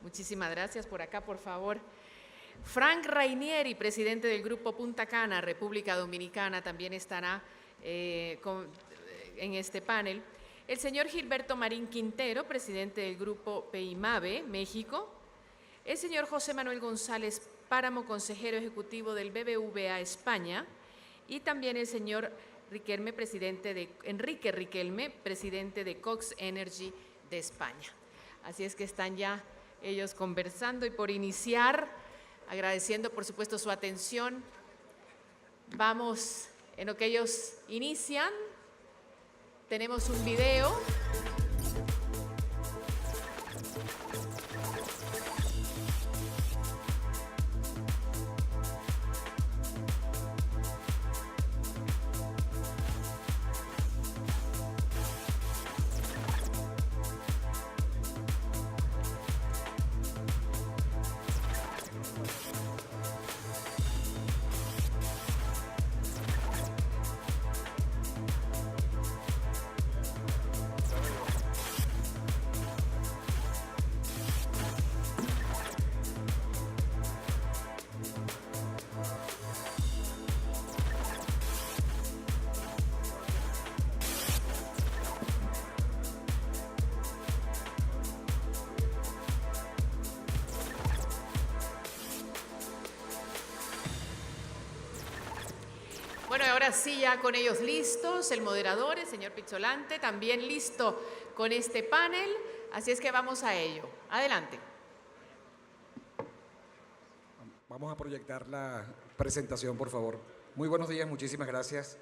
Muchísimas gracias. Por acá, por favor. Frank Rainieri, presidente del Grupo Punta Cana, República Dominicana, también estará en este panel. El señor Gilberto Marín Quintero, presidente del Grupo PEIMAVE, México. El señor José Manuel González Páramo, consejero ejecutivo del BBVA España. Y también el señor Enrique Riquelme, presidente de Cox Energy de España. Así es que están ya ellos conversando y por iniciar, agradeciendo por supuesto su atención, vamos en lo que ellos inician. Tenemos un video. Bueno, ahora sí, ya con ellos listos, el moderador, el señor Pizzolante, también listo con este panel, así es que vamos a ello. Adelante. Vamos a proyectar la presentación, por favor. Muy buenos días, muchísimas gracias.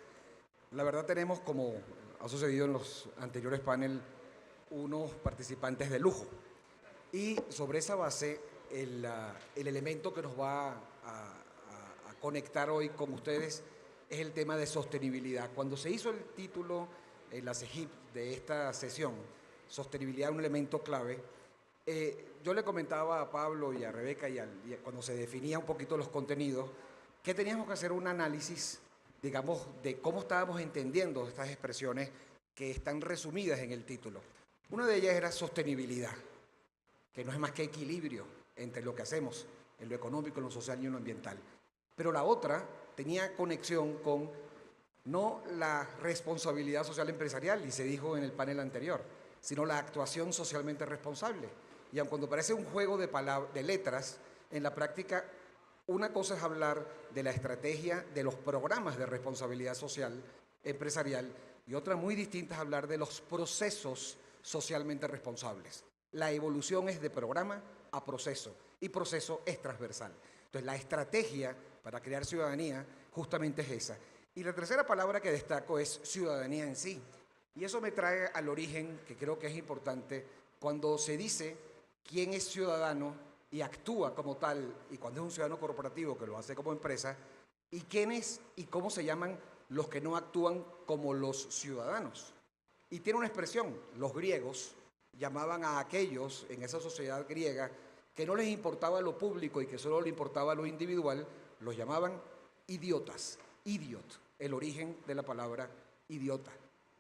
La verdad tenemos, como ha sucedido en los anteriores paneles, unos participantes de lujo. Y sobre esa base, el elemento que nos va a conectar hoy con ustedes es el tema de sostenibilidad. Cuando se hizo el título en la CEGIP de esta sesión, sostenibilidad un elemento clave, yo le comentaba a Pablo y a Rebeca cuando se definía un poquito los contenidos, que teníamos que hacer un análisis, digamos, de cómo estábamos entendiendo estas expresiones que están resumidas en el título. Una de ellas era sostenibilidad, que no es más que equilibrio entre lo que hacemos en lo económico, en lo social y en lo ambiental. Pero la otra tenía conexión con no la responsabilidad social empresarial, y se dijo en el panel anterior, sino la actuación socialmente responsable. Y aun cuando parece un juego de letras, en la práctica una cosa es hablar de la estrategia de los programas de responsabilidad social empresarial y otra muy distinta es hablar de los procesos socialmente responsables. La evolución es de programa a proceso y proceso es transversal. Entonces la estrategia para crear ciudadanía justamente es esa. Y la tercera palabra que destaco es ciudadanía en sí. Y eso me trae al origen, que creo que es importante, cuando se dice quién es ciudadano y actúa como tal, y cuando es un ciudadano corporativo que lo hace como empresa, y quiénes y cómo se llaman los que no actúan como los ciudadanos. Y tiene una expresión, los griegos llamaban a aquellos en esa sociedad griega que no les importaba lo público y que solo le importaba lo individual, los llamaban idiotas, idiot, el origen de la palabra idiota.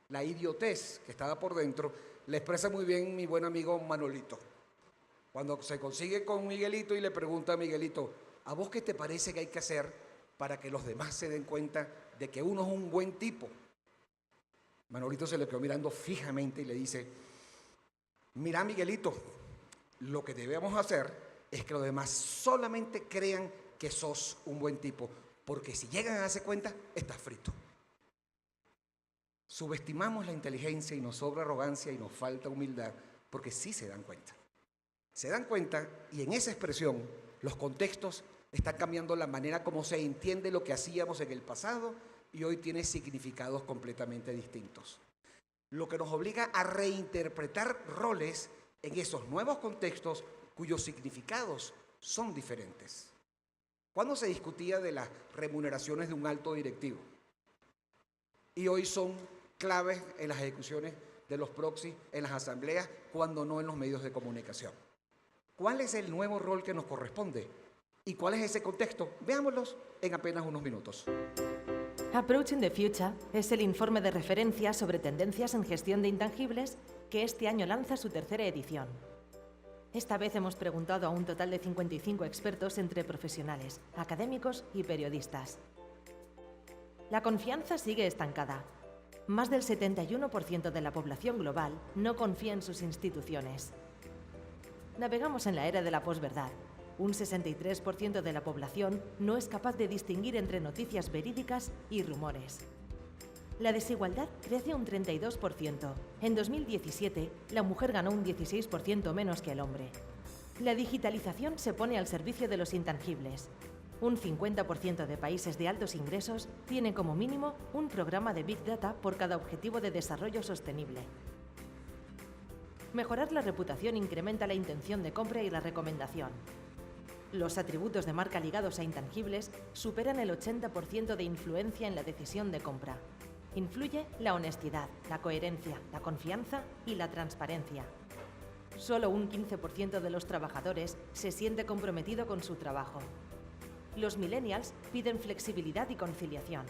La idiotez que estaba por dentro le expresa muy bien mi buen amigo Manolito. Cuando se consigue con Miguelito y le pregunta a Miguelito, ¿a vos qué te parece que hay que hacer para que los demás se den cuenta de que uno es un buen tipo? Manolito se le quedó mirando fijamente y le dice, mira Miguelito, lo que debemos hacer es que los demás solamente crean que sos un buen tipo, porque si llegan a darse cuenta, estás frito. Subestimamos la inteligencia y nos sobra arrogancia y nos falta humildad, porque sí se dan cuenta. Se dan cuenta y en esa expresión los contextos están cambiando la manera como se entiende lo que hacíamos en el pasado y hoy tiene significados completamente distintos. Lo que nos obliga a reinterpretar roles en esos nuevos contextos cuyos significados son diferentes. ¿Cuándo se discutía de las remuneraciones de un alto directivo? Y hoy son claves en las ejecuciones de los proxy, en las asambleas, cuando no en los medios de comunicación. ¿Cuál es el nuevo rol que nos corresponde? ¿Y cuál es ese contexto? Veámoslos en apenas unos minutos. Approaching the Future es el informe de referencia sobre tendencias en gestión de intangibles que este año lanza su tercera edición. Esta vez hemos preguntado a un total de 55 expertos entre profesionales, académicos y periodistas. La confianza sigue estancada. Más del 71% de la población global no confía en sus instituciones. Navegamos en la era de la posverdad. Un 63% de la población no es capaz de distinguir entre noticias verídicas y rumores. La desigualdad crece un 32%. En 2017, la mujer ganó un 16% menos que el hombre. La digitalización se pone al servicio de los intangibles. Un 50% de países de altos ingresos tiene como mínimo un programa de Big Data por cada objetivo de desarrollo sostenible. Mejorar la reputación incrementa la intención de compra y la recomendación. Los atributos de marca ligados a intangibles superan el 80% de influencia en la decisión de compra. Influye la honestidad, la coherencia, la confianza y la transparencia. Solo un 15% de los trabajadores se siente comprometido con su trabajo. Los millennials piden flexibilidad y conciliación.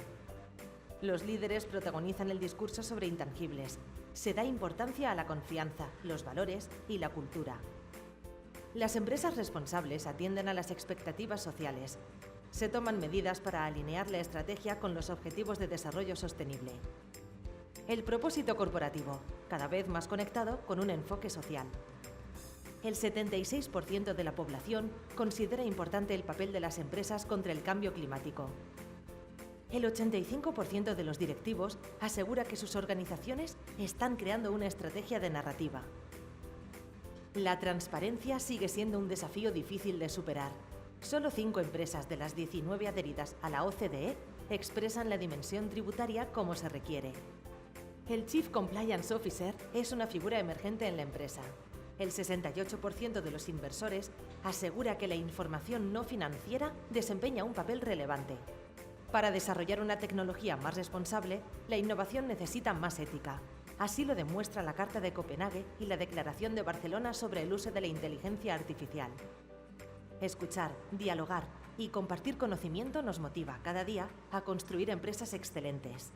Los líderes protagonizan el discurso sobre intangibles. Se da importancia a la confianza, los valores y la cultura. Las empresas responsables atienden a las expectativas sociales. Se toman medidas para alinear la estrategia con los objetivos de desarrollo sostenible. El propósito corporativo, cada vez más conectado con un enfoque social. El 76% de la población considera importante el papel de las empresas contra el cambio climático. El 85% de los directivos asegura que sus organizaciones están creando una estrategia de narrativa. La transparencia sigue siendo un desafío difícil de superar. Solo 5 empresas de las 19 adheridas a la OCDE expresan la dimensión tributaria como se requiere. El Chief Compliance Officer es una figura emergente en la empresa. El 68% de los inversores asegura que la información no financiera desempeña un papel relevante. Para desarrollar una tecnología más responsable, la innovación necesita más ética. Así lo demuestra la Carta de Copenhague y la Declaración de Barcelona sobre el uso de la inteligencia artificial. Escuchar, dialogar y compartir conocimiento nos motiva cada día a construir empresas excelentes.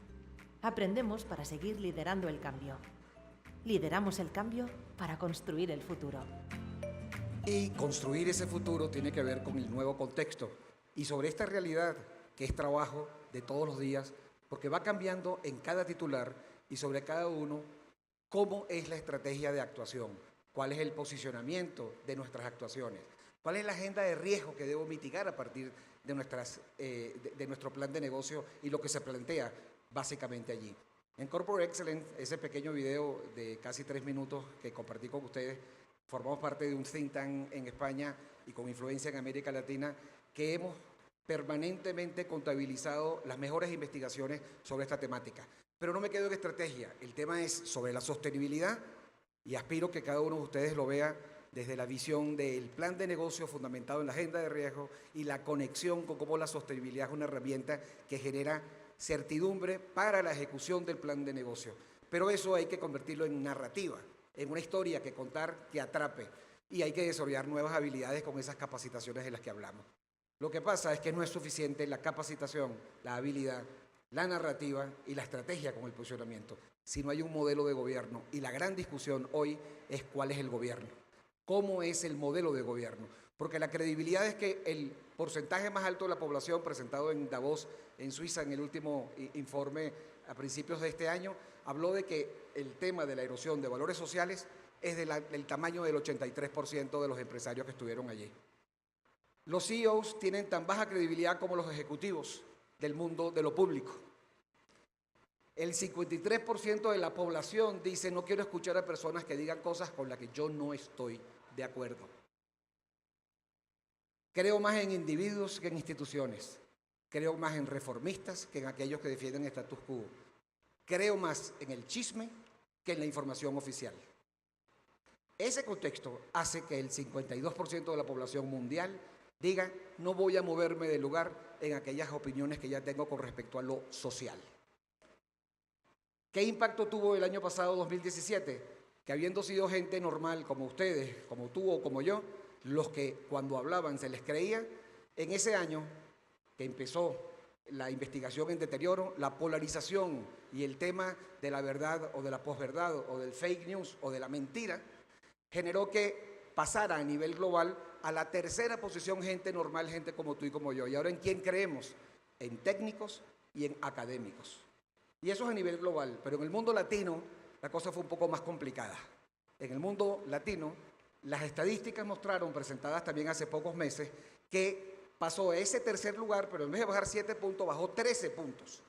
Aprendemos para seguir liderando el cambio. Lideramos el cambio para construir el futuro. Y construir ese futuro tiene que ver con el nuevo contexto y sobre esta realidad que es trabajo de todos los días, porque va cambiando en cada titular y sobre cada uno cómo es la estrategia de actuación, cuál es el posicionamiento de nuestras actuaciones, cuál es la agenda de riesgo que debo mitigar a partir de, nuestro plan de negocio y lo que se plantea básicamente allí. En Corporate Excellence, ese pequeño video de casi 3 minutos que compartí con ustedes, formamos parte de un think tank en España y con influencia en América Latina que hemos permanentemente contabilizado las mejores investigaciones sobre esta temática. Pero no me quedo en estrategia, el tema es sobre la sostenibilidad y aspiro que cada uno de ustedes lo vea desde la visión del plan de negocio fundamentado en la agenda de riesgo y la conexión con cómo la sostenibilidad es una herramienta que genera certidumbre para la ejecución del plan de negocio. Pero eso hay que convertirlo en narrativa, en una historia que contar, que atrape, y hay que desarrollar nuevas habilidades con esas capacitaciones de las que hablamos. Lo que pasa es que no es suficiente la capacitación, la habilidad, la narrativa y la estrategia con el posicionamiento, si no hay un modelo de gobierno. Y la gran discusión hoy es cuál es el gobierno, cómo es el modelo de gobierno. Porque la credibilidad es que el porcentaje más alto de la población presentado en Davos, en Suiza, en el último informe a principios de este año, habló de que el tema de la erosión de valores sociales es del tamaño del 83% de los empresarios que estuvieron allí. Los CEOs tienen tan baja credibilidad como los ejecutivos del mundo de lo público. El 53% de la población dice: no quiero escuchar a personas que digan cosas con las que yo no estoy de acuerdo. Creo más en individuos que en instituciones. Creo más en reformistas que en aquellos que defienden el status quo. Creo más en el chisme que en la información oficial. Ese contexto hace que el 52% de la población mundial diga: no voy a moverme del lugar en aquellas opiniones que ya tengo con respecto a lo social. ¿Qué impacto tuvo el año pasado, 2017? Que habiendo sido gente normal como ustedes, como tú o como yo, los que cuando hablaban se les creía, en ese año que empezó la investigación en deterioro, la polarización y el tema de la verdad o de la posverdad o del fake news o de la mentira, generó que pasara a nivel global a la tercera posición gente normal, gente como tú y como yo. ¿Y ahora en quién creemos? En técnicos y en académicos. Y eso es a nivel global, pero en el mundo latino la cosa fue un poco más complicada. En el mundo latino, las estadísticas mostraron, presentadas también hace pocos meses, que pasó a ese tercer lugar, pero en vez de bajar 7 puntos, bajó 13 puntos.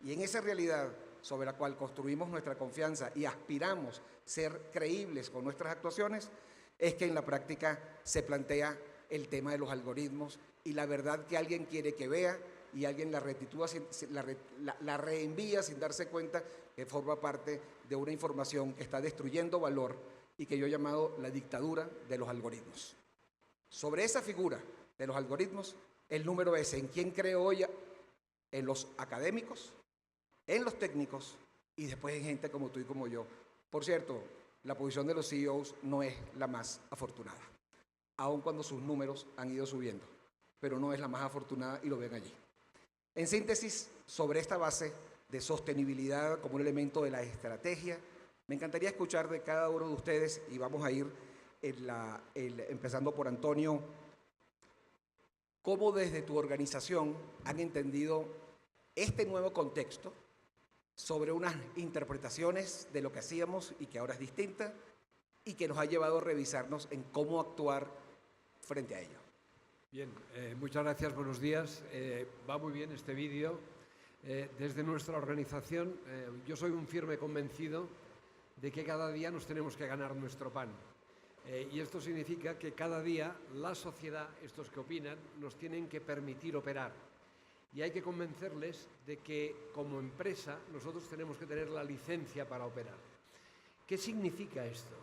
Y en esa realidad sobre la cual construimos nuestra confianza y aspiramos ser creíbles con nuestras actuaciones, es que en la práctica se plantea el tema de los algoritmos y la verdad que alguien quiere que vea y alguien la reenvía sin darse cuenta que forma parte de una información que está destruyendo valor y que yo he llamado la dictadura de los algoritmos. Sobre esa figura de los algoritmos, el número es en quién creo hoy, en los académicos, en los técnicos y después en gente como tú y como yo. Por cierto, la posición de los CEOs no es la más afortunada, aun cuando sus números han ido subiendo, pero no es la más afortunada y lo ven allí. En síntesis, sobre esta base de sostenibilidad como un elemento de la estrategia, me encantaría escuchar de cada uno de ustedes y vamos a ir empezando por Antonio, cómo desde tu organización han entendido este nuevo contexto sobre unas interpretaciones de lo que hacíamos y que ahora es distinta y que nos ha llevado a revisarnos en cómo actuar frente a ello. Bien, muchas gracias, buenos días. Va muy bien este vídeo. Desde nuestra organización, yo soy un firme convencido de que cada día nos tenemos que ganar nuestro pan. Y esto significa que cada día la sociedad, estos que opinan, nos tienen que permitir operar. Y hay que convencerles de que como empresa nosotros tenemos que tener la licencia para operar. ¿Qué significa esto?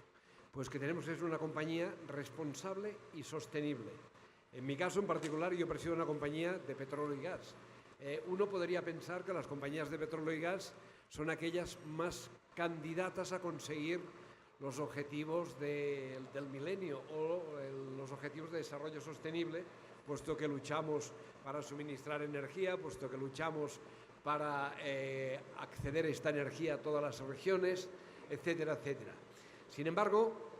Pues que tenemos que ser una compañía responsable y sostenible. En mi caso en particular, yo presido una compañía de petróleo y gas. Uno podría pensar que las compañías de petróleo y gas son aquellas más candidatas a conseguir los objetivos del milenio o los objetivos de desarrollo sostenible, puesto que luchamos para suministrar energía, puesto que luchamos para acceder a esta energía a todas las regiones, etcétera, etcétera. Sin embargo,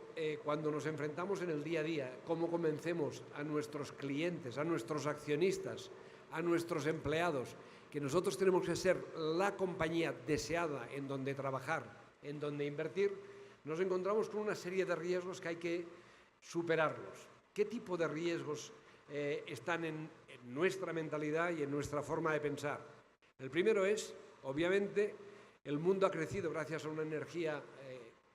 cuando nos enfrentamos en el día a día, cómo convencemos a nuestros clientes, a nuestros accionistas, a nuestros empleados, que nosotros tenemos que ser la compañía deseada en donde trabajar, en donde invertir, nos encontramos con una serie de riesgos que hay que superarlos. ¿Qué tipo de riesgos están en nuestra mentalidad y en nuestra forma de pensar? El primero es, obviamente, el mundo ha crecido gracias a una energía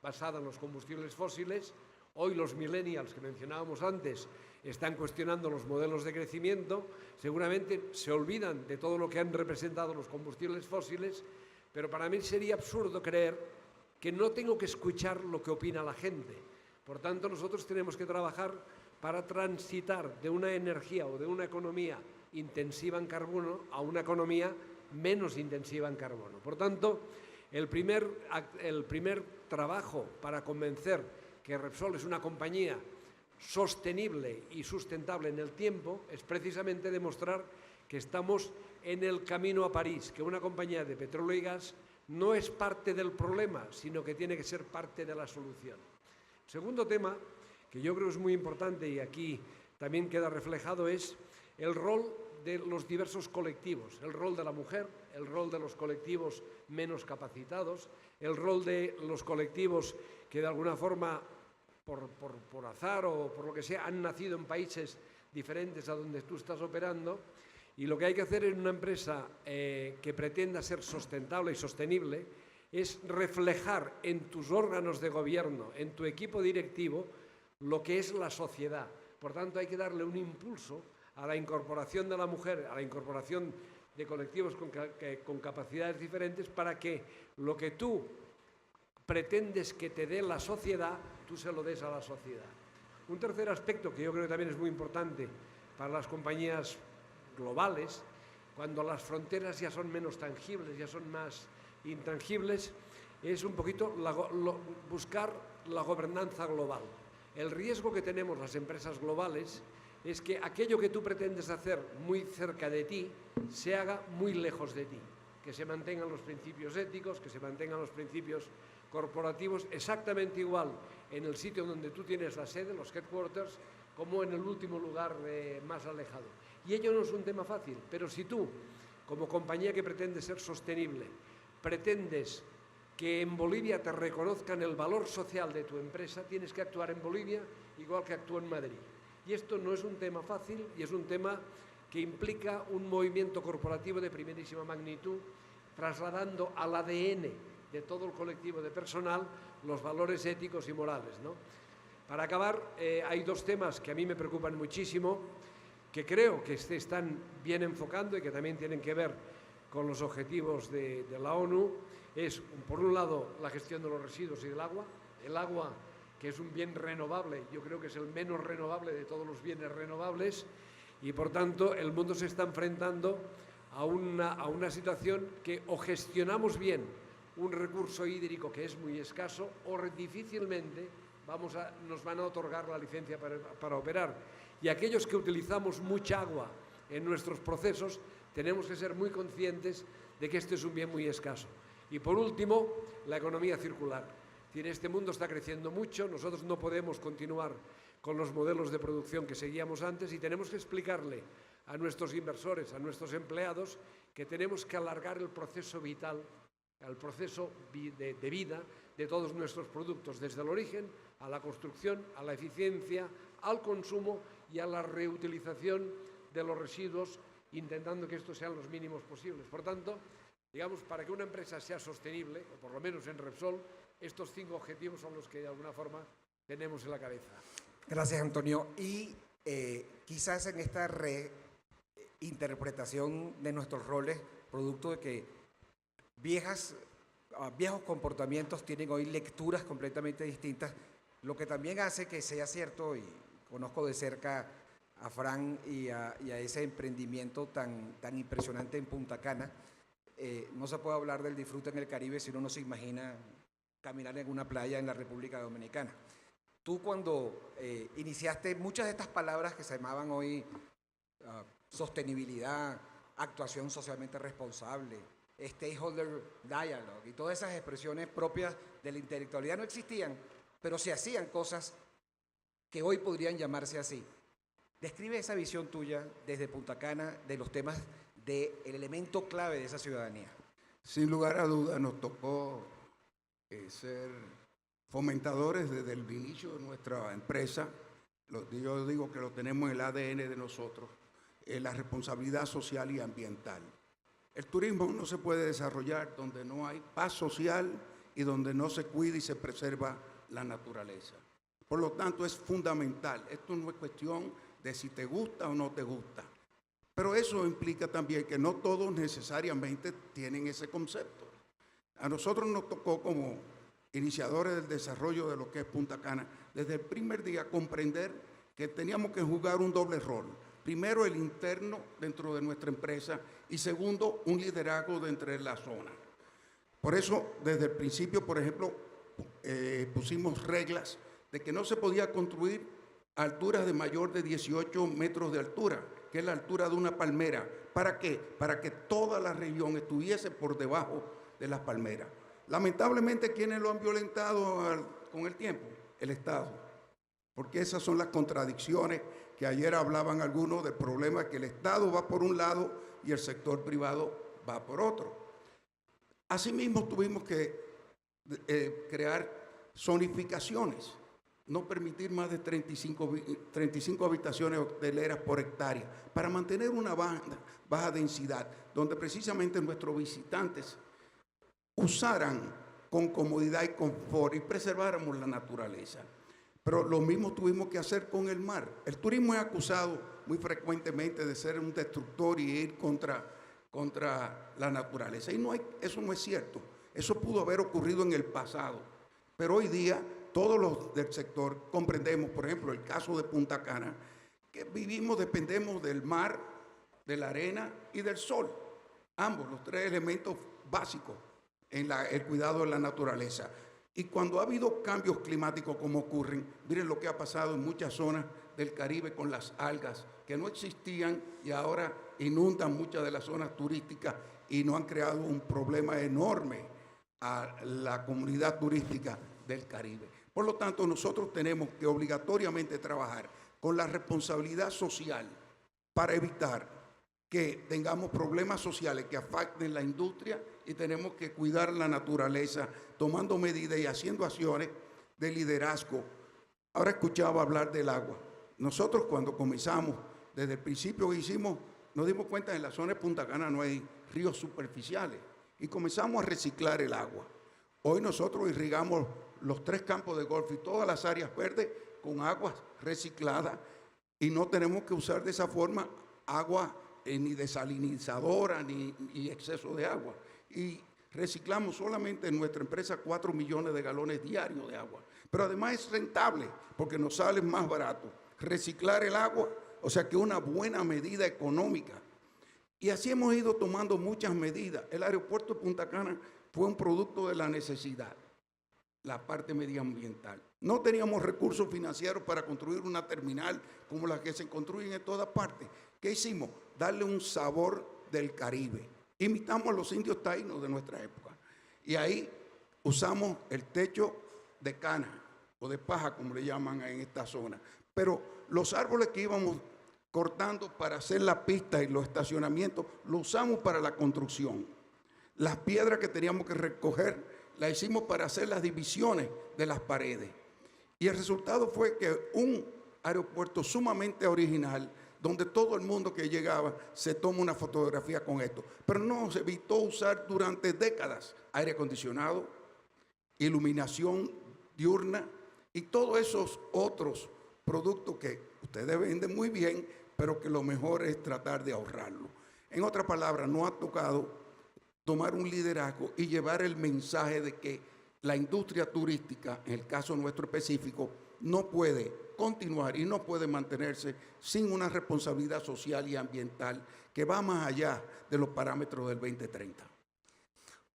basada en los combustibles fósiles. Hoy los millennials que mencionábamos antes están cuestionando los modelos de crecimiento, seguramente se olvidan de todo lo que han representado los combustibles fósiles, pero para mí sería absurdo creer que no tengo que escuchar lo que opina la gente. Por tanto, nosotros tenemos que trabajar para transitar de una energía o de una economía intensiva en carbono a una economía menos intensiva en carbono. Por tanto, el primer trabajo para convencer que Repsol es una compañía sostenible y sustentable en el tiempo es precisamente demostrar que estamos en el camino a París, que una compañía de petróleo y gas no es parte del problema, sino que tiene que ser parte de la solución. Segundo tema, que yo creo es muy importante y aquí también queda reflejado, es el rol de los diversos colectivos, el rol de la mujer, el rol de los colectivos menos capacitados, el rol de los colectivos que de alguna forma, por azar o por lo que sea, han nacido en países diferentes a donde tú estás operando. Y lo que hay que hacer en una empresa que pretenda ser sustentable y sostenible es reflejar en tus órganos de gobierno, en tu equipo directivo, lo que es la sociedad. Por tanto, hay que darle un impulso a la incorporación de la mujer, a la incorporación de colectivos con capacidades diferentes, para que lo que tú pretendes que te dé la sociedad, tú se lo des a la sociedad. Un tercer aspecto que yo creo que también es muy importante para las compañías globales, cuando las fronteras ya son menos tangibles, ya son más intangibles, es un poquito buscar la gobernanza global. El riesgo que tenemos las empresas globales es que aquello que tú pretendes hacer muy cerca de ti se haga muy lejos de ti, que se mantengan los principios éticos, que se mantengan los principios corporativos exactamente igual en el sitio donde tú tienes la sede, los headquarters, como en el último lugar más alejado. Y ello no es un tema fácil, pero si tú, como compañía que pretende ser sostenible, pretendes que en Bolivia te reconozcan el valor social de tu empresa, tienes que actuar en Bolivia igual que actúa en Madrid. Y esto no es un tema fácil y es un tema que implica un movimiento corporativo de primerísima magnitud, trasladando al ADN de todo el colectivo de personal los valores éticos y morales, ¿no? Para acabar, hay dos temas que a mí me preocupan muchísimo, que creo que se están bien enfocando y que también tienen que ver con los objetivos de la ONU. Es, por un lado, la gestión de los residuos y del agua. El agua, que es un bien renovable, yo creo que es el menos renovable de todos los bienes renovables, y por tanto el mundo se está enfrentando a una situación que o gestionamos bien un recurso hídrico que es muy escaso o difícilmente nos van a otorgar la licencia para operar. Y aquellos que utilizamos mucha agua en nuestros procesos tenemos que ser muy conscientes de que este es un bien muy escaso. Y por último, la economía circular. Este mundo está creciendo mucho, nosotros no podemos continuar con los modelos de producción que seguíamos antes y tenemos que explicarle a nuestros inversores, a nuestros empleados, que tenemos que alargar el proceso vital, el proceso de vida de todos nuestros productos, desde el origen a la construcción, a la eficiencia, al consumo y a la reutilización de los residuos, intentando que estos sean los mínimos posibles. Por tanto, digamos, para que una empresa sea sostenible, o por lo menos en Repsol, estos 5 objetivos son los que de alguna forma tenemos en la cabeza. Gracias, Antonio. Y quizás en esta reinterpretación de nuestros roles, producto de que viejos comportamientos tienen hoy lecturas completamente distintas, lo que también hace que sea cierto, y conozco de cerca a Fran y a ese emprendimiento tan impresionante en Punta Cana, no se puede hablar del disfrute en el Caribe si uno no se imagina caminar en una playa en la República Dominicana. Tú cuando iniciaste muchas de estas palabras que se llamaban hoy sostenibilidad, actuación socialmente responsable, stakeholder dialogue y todas esas expresiones propias de la intelectualidad no existían, pero se hacían cosas que hoy podrían llamarse así. Describe esa visión tuya desde Punta Cana de los temas del elemento clave de esa ciudadanía. Sin lugar a dudas nos tocó ser fomentadores desde el inicio de nuestra empresa. Yo digo que lo tenemos en el ADN de nosotros, la responsabilidad social y ambiental. El turismo no se puede desarrollar donde no hay paz social y donde no se cuida y se preserva la naturaleza. Por lo tanto, es fundamental. Esto no es cuestión de si te gusta o no te gusta. Pero eso implica también que no todos necesariamente tienen ese concepto. A nosotros nos tocó como iniciadores del desarrollo de lo que es Punta Cana, desde el primer día comprender que teníamos que jugar un doble rol. Primero, el interno dentro de nuestra empresa y segundo, un liderazgo dentro de la zona. Por eso, desde el principio, por ejemplo, pusimos reglas de que no se podía construir a alturas de mayor de 18 metros de altura, que es la altura de una palmera. ¿Para qué? Para que toda la región estuviese por debajo de las palmeras. Lamentablemente, ¿quiénes lo han violentado con el tiempo? El Estado. Porque esas son las contradicciones que ayer hablaban algunos del problema que el Estado va por un lado y el sector privado va por otro. Asimismo, tuvimos que crear zonificaciones, no permitir más de 35 habitaciones hoteleras por hectárea, para mantener una baja densidad, donde precisamente nuestros visitantes usaran con comodidad y confort y preserváramos la naturaleza. Pero lo mismo tuvimos que hacer con el mar. El turismo es acusado muy frecuentemente de ser un destructor y ir contra la naturaleza. Y eso no es cierto. Eso pudo haber ocurrido en el pasado. Pero hoy día todos los del sector comprendemos, por ejemplo, el caso de Punta Cana, que dependemos del mar, de la arena y del sol. Ambos, los 3 elementos básicos en el cuidado de la naturaleza. Y cuando ha habido cambios climáticos como ocurren, miren lo que ha pasado en muchas zonas del Caribe con las algas, que no existían y ahora inundan muchas de las zonas turísticas y nos han creado un problema enorme a la comunidad turística del Caribe. Por lo tanto, nosotros tenemos que obligatoriamente trabajar con la responsabilidad social para evitar que tengamos problemas sociales que afecten la industria, y tenemos que cuidar la naturaleza tomando medidas y haciendo acciones de liderazgo. Ahora escuchaba hablar del agua. Nosotros cuando comenzamos, desde el principio que hicimos, nos dimos cuenta que en la zona de Punta Cana no hay ríos superficiales y comenzamos a reciclar el agua. Hoy nosotros irrigamos los 3 campos de golf y todas las áreas verdes con agua reciclada, y no tenemos que usar de esa forma agua ni desalinizadora ni exceso de agua. Y reciclamos solamente en nuestra empresa 4 millones de galones diarios de agua. Pero además es rentable porque nos sale más barato reciclar el agua, o sea que una buena medida económica. Y así hemos ido tomando muchas medidas. El aeropuerto de Punta Cana fue un producto de la necesidad, la parte medioambiental. No teníamos recursos financieros para construir una terminal como la que se construyen en todas partes. ¿Qué hicimos? Darle un sabor del Caribe. Imitamos a los indios taínos de nuestra época. Y ahí usamos el techo de cana o de paja, como le llaman en esta zona. Pero los árboles que íbamos cortando para hacer la pista y los estacionamientos, lo usamos para la construcción. Las piedras que teníamos que recoger, las hicimos para hacer las divisiones de las paredes. Y el resultado fue que un aeropuerto sumamente original, donde todo el mundo que llegaba se toma una fotografía con esto. Pero no, se evitó usar durante décadas aire acondicionado, iluminación diurna y todos esos otros productos que ustedes venden muy bien, pero que lo mejor es tratar de ahorrarlo. En otras palabras, nos ha tocado tomar un liderazgo y llevar el mensaje de que la industria turística, en el caso nuestro específico, no puede continuar y no puede mantenerse sin una responsabilidad social y ambiental que va más allá de los parámetros del 2030.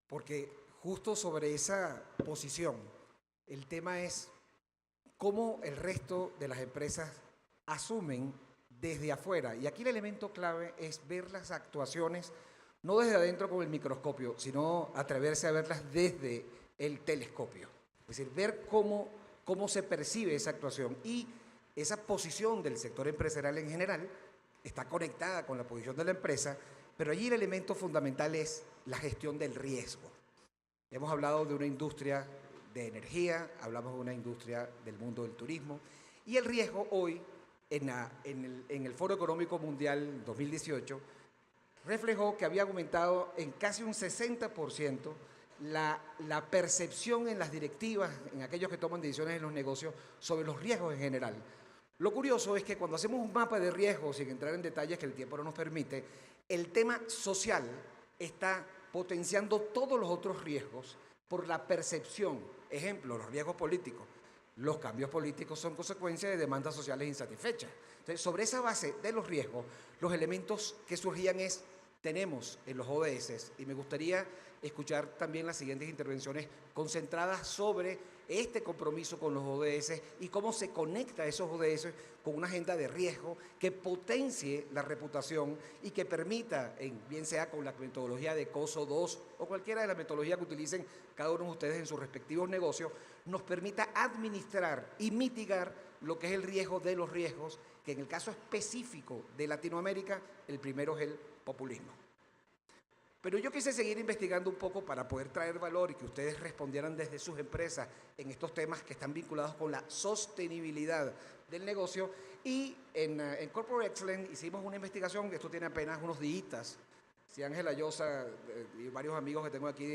Porque justo sobre esa posición, el tema es cómo el resto de las empresas asumen desde afuera. Y aquí el elemento clave es ver las actuaciones no desde adentro con el microscopio, sino atreverse a verlas desde el telescopio. Es decir, ver cómo se percibe esa actuación, y esa posición del sector empresarial en general está conectada con la posición de la empresa, pero allí el elemento fundamental es la gestión del riesgo. Hemos hablado de una industria de energía, hablamos de una industria del mundo del turismo, y el riesgo hoy en el Foro Económico Mundial 2018 reflejó que había aumentado en casi un 60% la percepción en las directivas, en aquellos que toman decisiones en los negocios, sobre los riesgos en general. Lo curioso es que cuando hacemos un mapa de riesgos, sin entrar en detalles que el tiempo no nos permite, el tema social está potenciando todos los otros riesgos por la percepción. Ejemplo, los riesgos políticos. Los cambios políticos son consecuencia de demandas sociales insatisfechas. Entonces, sobre esa base de los riesgos, los elementos que surgían tenemos en los ODS, y me gustaría escuchar también las siguientes intervenciones concentradas sobre este compromiso con los ODS y cómo se conecta esos ODS con una agenda de riesgo que potencie la reputación y que permita, bien sea con la metodología de COSO 2 o cualquiera de las metodologías que utilicen cada uno de ustedes en sus respectivos negocios, nos permita administrar y mitigar lo que es el riesgo de los riesgos, que en el caso específico de Latinoamérica, el primero es el populismo. Pero yo quise seguir investigando un poco para poder traer valor y que ustedes respondieran desde sus empresas en estos temas que están vinculados con la sostenibilidad del negocio. Y en Corporate Excellence hicimos una investigación, que esto tiene apenas unos días. Si Ángela Llosa y varios amigos que tengo aquí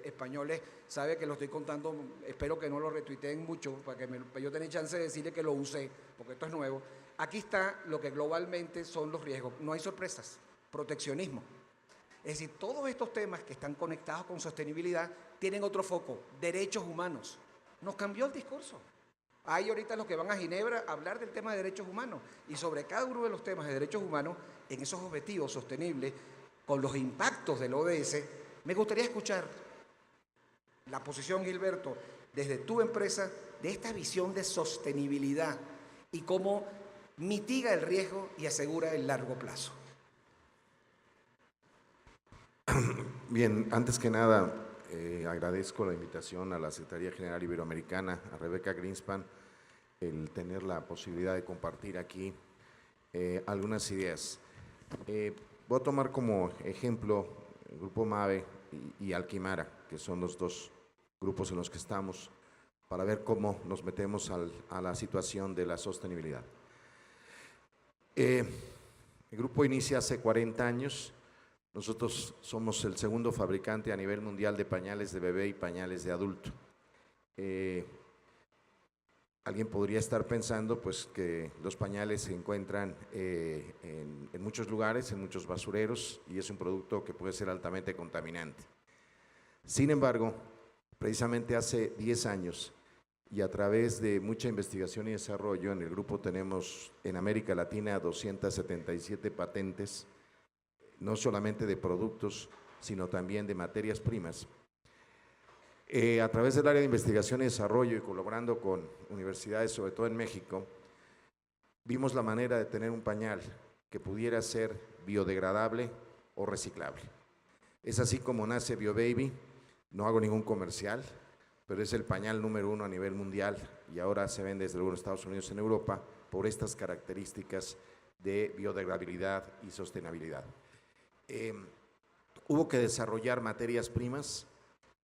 españoles saben que lo estoy contando, espero que no lo retuiteen mucho para que yo tenga chance de decirle que lo usé, porque esto es nuevo. Aquí está lo que globalmente son los riesgos. No hay sorpresas. Proteccionismo. Es decir, todos estos temas que están conectados con sostenibilidad tienen otro foco, derechos humanos. Nos cambió el discurso. Hay ahorita los que van a Ginebra a hablar del tema de derechos humanos, y sobre cada uno de los temas de derechos humanos, en esos objetivos sostenibles, con los impactos del ODS, me gustaría escuchar la posición, Gilberto, desde tu empresa, de esta visión de sostenibilidad y cómo mitiga el riesgo y asegura el largo plazo. Bien, antes que nada, agradezco la invitación a la Secretaría General Iberoamericana, a Rebeca Greenspan, el tener la posibilidad de compartir aquí algunas ideas. Voy a tomar como ejemplo el Grupo MAVE y Alquimara, que son los dos grupos en los que estamos, para ver cómo nos metemos a la situación de la sostenibilidad. El grupo inicia hace 40 años. Nosotros somos el segundo fabricante a nivel mundial de pañales de bebé y pañales de adulto. Alguien podría estar pensando pues, que los pañales se encuentran en muchos lugares, en muchos basureros, y es un producto que puede ser altamente contaminante. Sin embargo, precisamente hace 10 años, y a través de mucha investigación y desarrollo, en el grupo tenemos en América Latina 277 patentes, no solamente de productos, sino también de materias primas. A través del área de investigación y desarrollo y colaborando con universidades, sobre todo en México, vimos la manera de tener un pañal que pudiera ser biodegradable o reciclable. Es así como nace BioBaby. No hago ningún comercial, pero es el pañal número 1 a nivel mundial y ahora se vende desde luego en Estados Unidos y en Europa por estas características de biodegradabilidad y sostenibilidad. Hubo que desarrollar materias primas,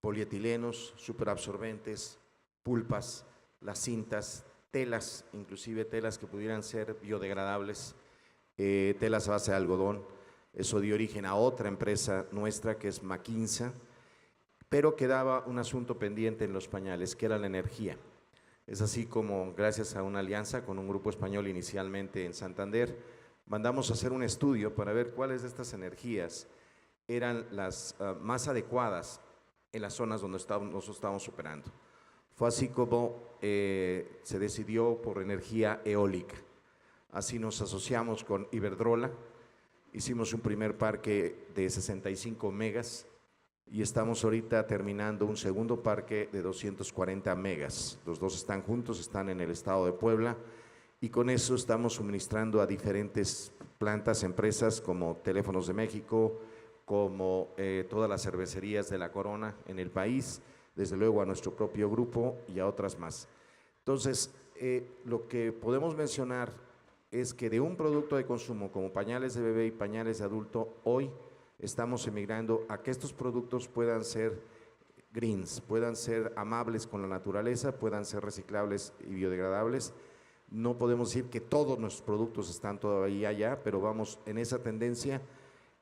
polietilenos, superabsorbentes, pulpas, las cintas, telas, inclusive telas que pudieran ser biodegradables, telas a base de algodón. Eso dio origen a otra empresa nuestra que es Maquinsa, pero quedaba un asunto pendiente en los pañales, que era la energía. Es así como, gracias a una alianza con un grupo español inicialmente en Santander, mandamos a hacer un estudio para ver cuáles de estas energías eran las más adecuadas en las zonas donde nosotros estábamos operando. Fue así como se decidió por energía eólica. Así nos asociamos con Iberdrola, hicimos un primer parque de 65 megas y estamos ahorita terminando un segundo parque de 240 megas. Los dos están juntos, están en el estado de Puebla, y con eso estamos suministrando a diferentes plantas, empresas como Teléfonos de México, como todas las cervecerías de la Corona en el país, desde luego a nuestro propio grupo y a otras más. Entonces, lo que podemos mencionar es que de un producto de consumo como pañales de bebé y pañales de adulto, hoy estamos emigrando a que estos productos puedan ser greens, puedan ser amables con la naturaleza, puedan ser reciclables y biodegradables. No podemos decir que todos nuestros productos están todavía allá, pero vamos en esa tendencia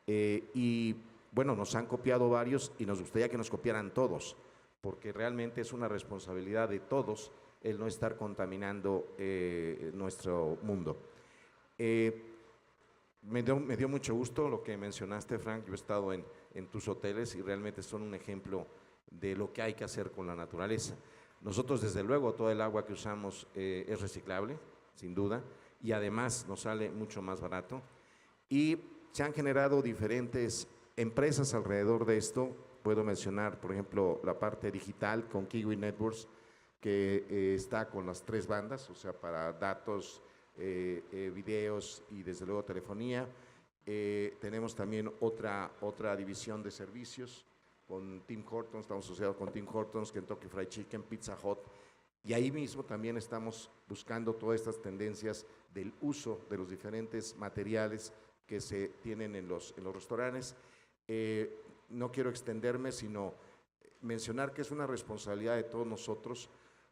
y bueno, nos han copiado varios y nos gustaría que nos copiaran todos, porque realmente es una responsabilidad de todos el no estar contaminando nuestro mundo. Me dio mucho gusto lo que mencionaste, Frank. Yo he estado en tus hoteles y realmente son un ejemplo de lo que hay que hacer con la naturaleza. Nosotros, desde luego, todo el agua que usamos es reciclable, sin duda, y además nos sale mucho más barato. Y se han generado diferentes empresas alrededor de esto. Puedo mencionar, por ejemplo, la parte digital con Kiwi Networks, que está con las 3 bandas, o sea, para datos, videos y desde luego telefonía. Tenemos también otra división de servicios con Tim Hortons, estamos asociados con Tim Hortons, Kentucky Fried Chicken, Pizza Hut, y ahí mismo también estamos buscando todas estas tendencias del uso de los diferentes materiales que se tienen en los restaurantes. No quiero extenderme, sino mencionar que es una responsabilidad de todos nosotros.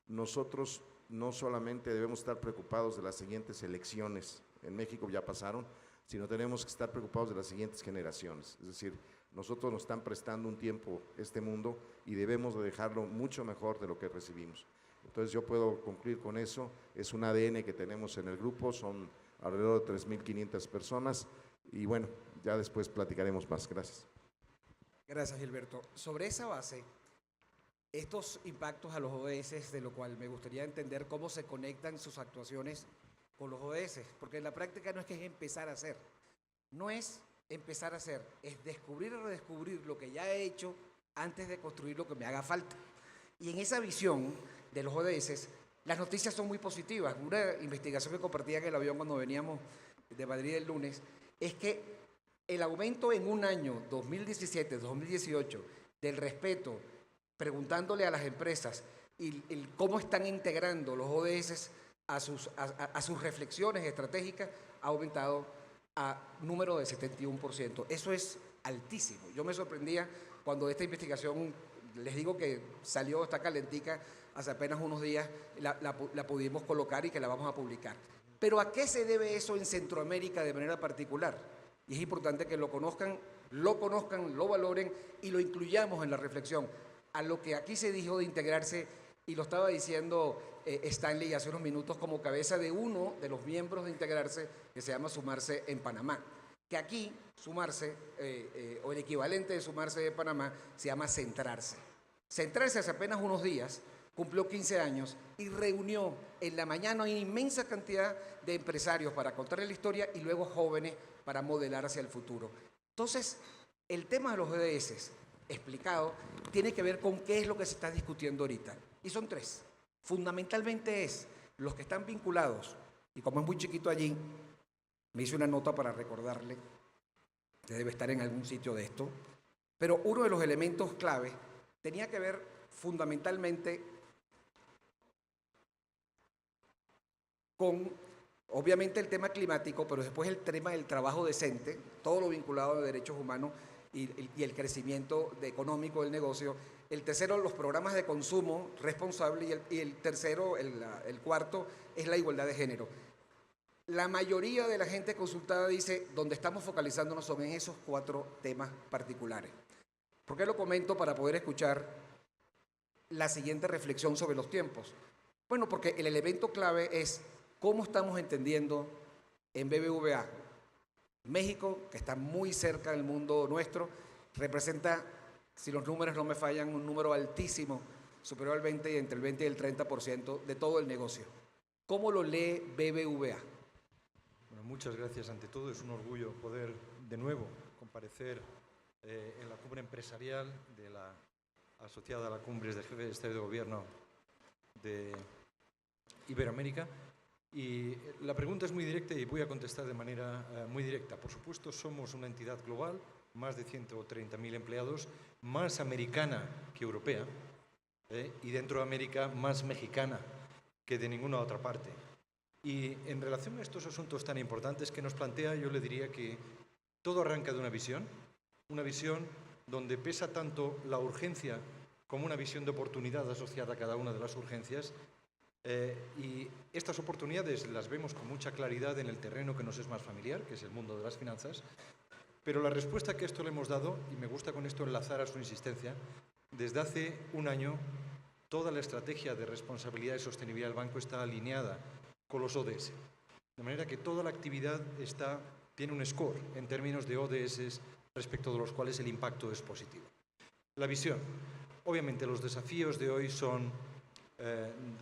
Nosotros no solamente debemos estar preocupados de las siguientes elecciones, en México ya pasaron, sino tenemos que estar preocupados de las siguientes generaciones. Es decir, nosotros nos están prestando un tiempo este mundo y debemos de dejarlo mucho mejor de lo que recibimos. Entonces yo puedo concluir con eso. Es un ADN que tenemos en el grupo, son alrededor de 3.500 personas y bueno, ya después platicaremos más. Gracias. Gracias, Gilberto. Sobre esa base, estos impactos a los ODS, de lo cual me gustaría entender cómo se conectan sus actuaciones con los ODS, porque en la práctica no es que es empezar a hacer, no es empezar a hacer, es descubrir o redescubrir lo que ya he hecho antes de construir lo que me haga falta. Y en esa visión de los ODS, las noticias son muy positivas. Una investigación que compartía en el avión cuando veníamos de Madrid el lunes, es que el aumento en un año, 2017-2018, del respeto preguntándole a las empresas y cómo están integrando los ODS a sus reflexiones estratégicas, ha aumentado a número de 71%. Eso es altísimo. Yo me sorprendía cuando esta investigación, les digo que salió, está calentica, hace apenas unos días la pudimos colocar y que la vamos a publicar. Pero ¿a qué se debe eso en Centroamérica de manera particular? Y es importante que lo conozcan, lo valoren y lo incluyamos en la reflexión. A lo que aquí se dijo de integrarse, y lo estaba diciendo Stanley hace unos minutos como cabeza de uno de los miembros de integrarse, que se llama Sumarse en Panamá. Que aquí, sumarse, o el equivalente de sumarse de Panamá, se llama centrarse. Centrarse hace apenas unos días, cumplió 15 años y reunió en la mañana una inmensa cantidad de empresarios para contarles la historia y luego jóvenes para modelar hacia el futuro. Entonces, el tema de los ODS, explicado, tiene que ver con qué es lo que se está discutiendo ahorita. Y son tres. Fundamentalmente es los que están vinculados, y como es muy chiquito allí, me hice una nota para recordarle, que debe estar en algún sitio de esto, pero uno de los elementos clave tenía que ver fundamentalmente con, obviamente, el tema climático, pero después el tema del trabajo decente, todo lo vinculado a derechos humanos y el crecimiento económico del negocio. El tercero, los programas de consumo responsable, y el tercero, el cuarto, es la igualdad de género. La mayoría de la gente consultada dice, donde estamos focalizándonos son en esos 4 temas particulares. ¿Por qué lo comento? Para poder escuchar la siguiente reflexión sobre los tiempos. Bueno, porque el elemento clave es cómo estamos entendiendo en BBVA. México, que está muy cerca del mundo nuestro, representa, si los números no me fallan, un número altísimo, superior al 20 y entre el 20 y el 30% de todo el negocio. ¿Cómo lo lee BBVA? Bueno, muchas gracias. Ante todo, es un orgullo poder de nuevo comparecer en la cumbre empresarial de la asociada a la cumbre de jefes de Estado y de Gobierno de Iberoamérica. Y la pregunta es muy directa y voy a contestar de manera muy directa. Por supuesto, somos una entidad global, más de 130.000 empleados, más americana que europea, y dentro de América más mexicana que de ninguna otra parte. Y en relación a estos asuntos tan importantes que nos plantea, yo le diría que todo arranca de una visión donde pesa tanto la urgencia como una visión de oportunidad asociada a cada una de las urgencias. Y estas oportunidades las vemos con mucha claridad en el terreno que nos es más familiar, que es el mundo de las finanzas, pero la respuesta que esto le hemos dado, y me gusta con esto enlazar a su insistencia, desde hace un año toda la estrategia de responsabilidad y sostenibilidad del banco está alineada con los ODS, de manera que toda la actividad tiene un score en términos de ODS respecto de los cuales el impacto es positivo. La visión. Obviamente los desafíos de hoy son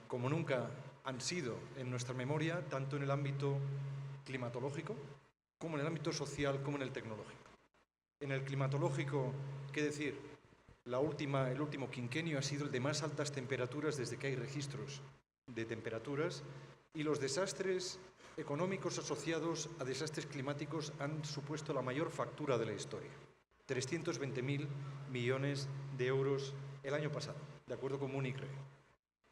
como nunca han sido en nuestra memoria, tanto en el ámbito climatológico, como en el ámbito social, como en el tecnológico. En el climatológico, ¿qué decir? El último quinquenio ha sido el de más altas temperaturas desde que hay registros de temperaturas, y los desastres económicos asociados a desastres climáticos han supuesto la mayor factura de la historia. 320.000 millones de euros el año pasado, de acuerdo con Munich Re.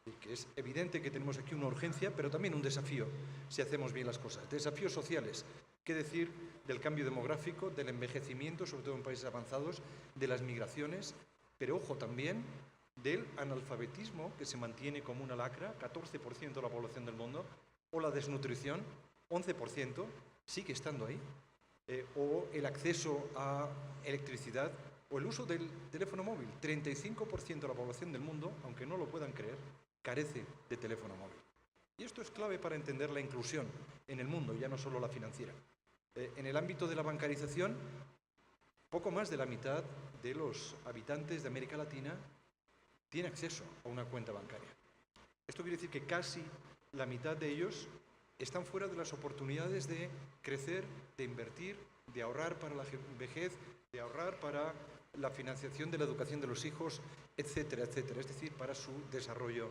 Y que es evidente que tenemos aquí una urgencia, pero también un desafío, si hacemos bien las cosas. Desafíos sociales, ¿qué decir del cambio demográfico, del envejecimiento, sobre todo en países avanzados, de las migraciones, pero ojo también del analfabetismo, que se mantiene como una lacra, 14% de la población del mundo, o la desnutrición, 11%, sigue estando ahí, o el acceso a electricidad, o el uso del teléfono móvil. 35% de la población del mundo, aunque no lo puedan creer, carece de teléfono móvil. Y esto es clave para entender la inclusión en el mundo, ya no solo la financiera. En el ámbito de la bancarización, poco más de la mitad de los habitantes de América Latina tiene acceso a una cuenta bancaria. Esto quiere decir que casi la mitad de ellos están fuera de las oportunidades de crecer, de invertir, de ahorrar para la vejez, de ahorrar para la financiación de la educación de los hijos, etcétera, etcétera, es decir, para su desarrollo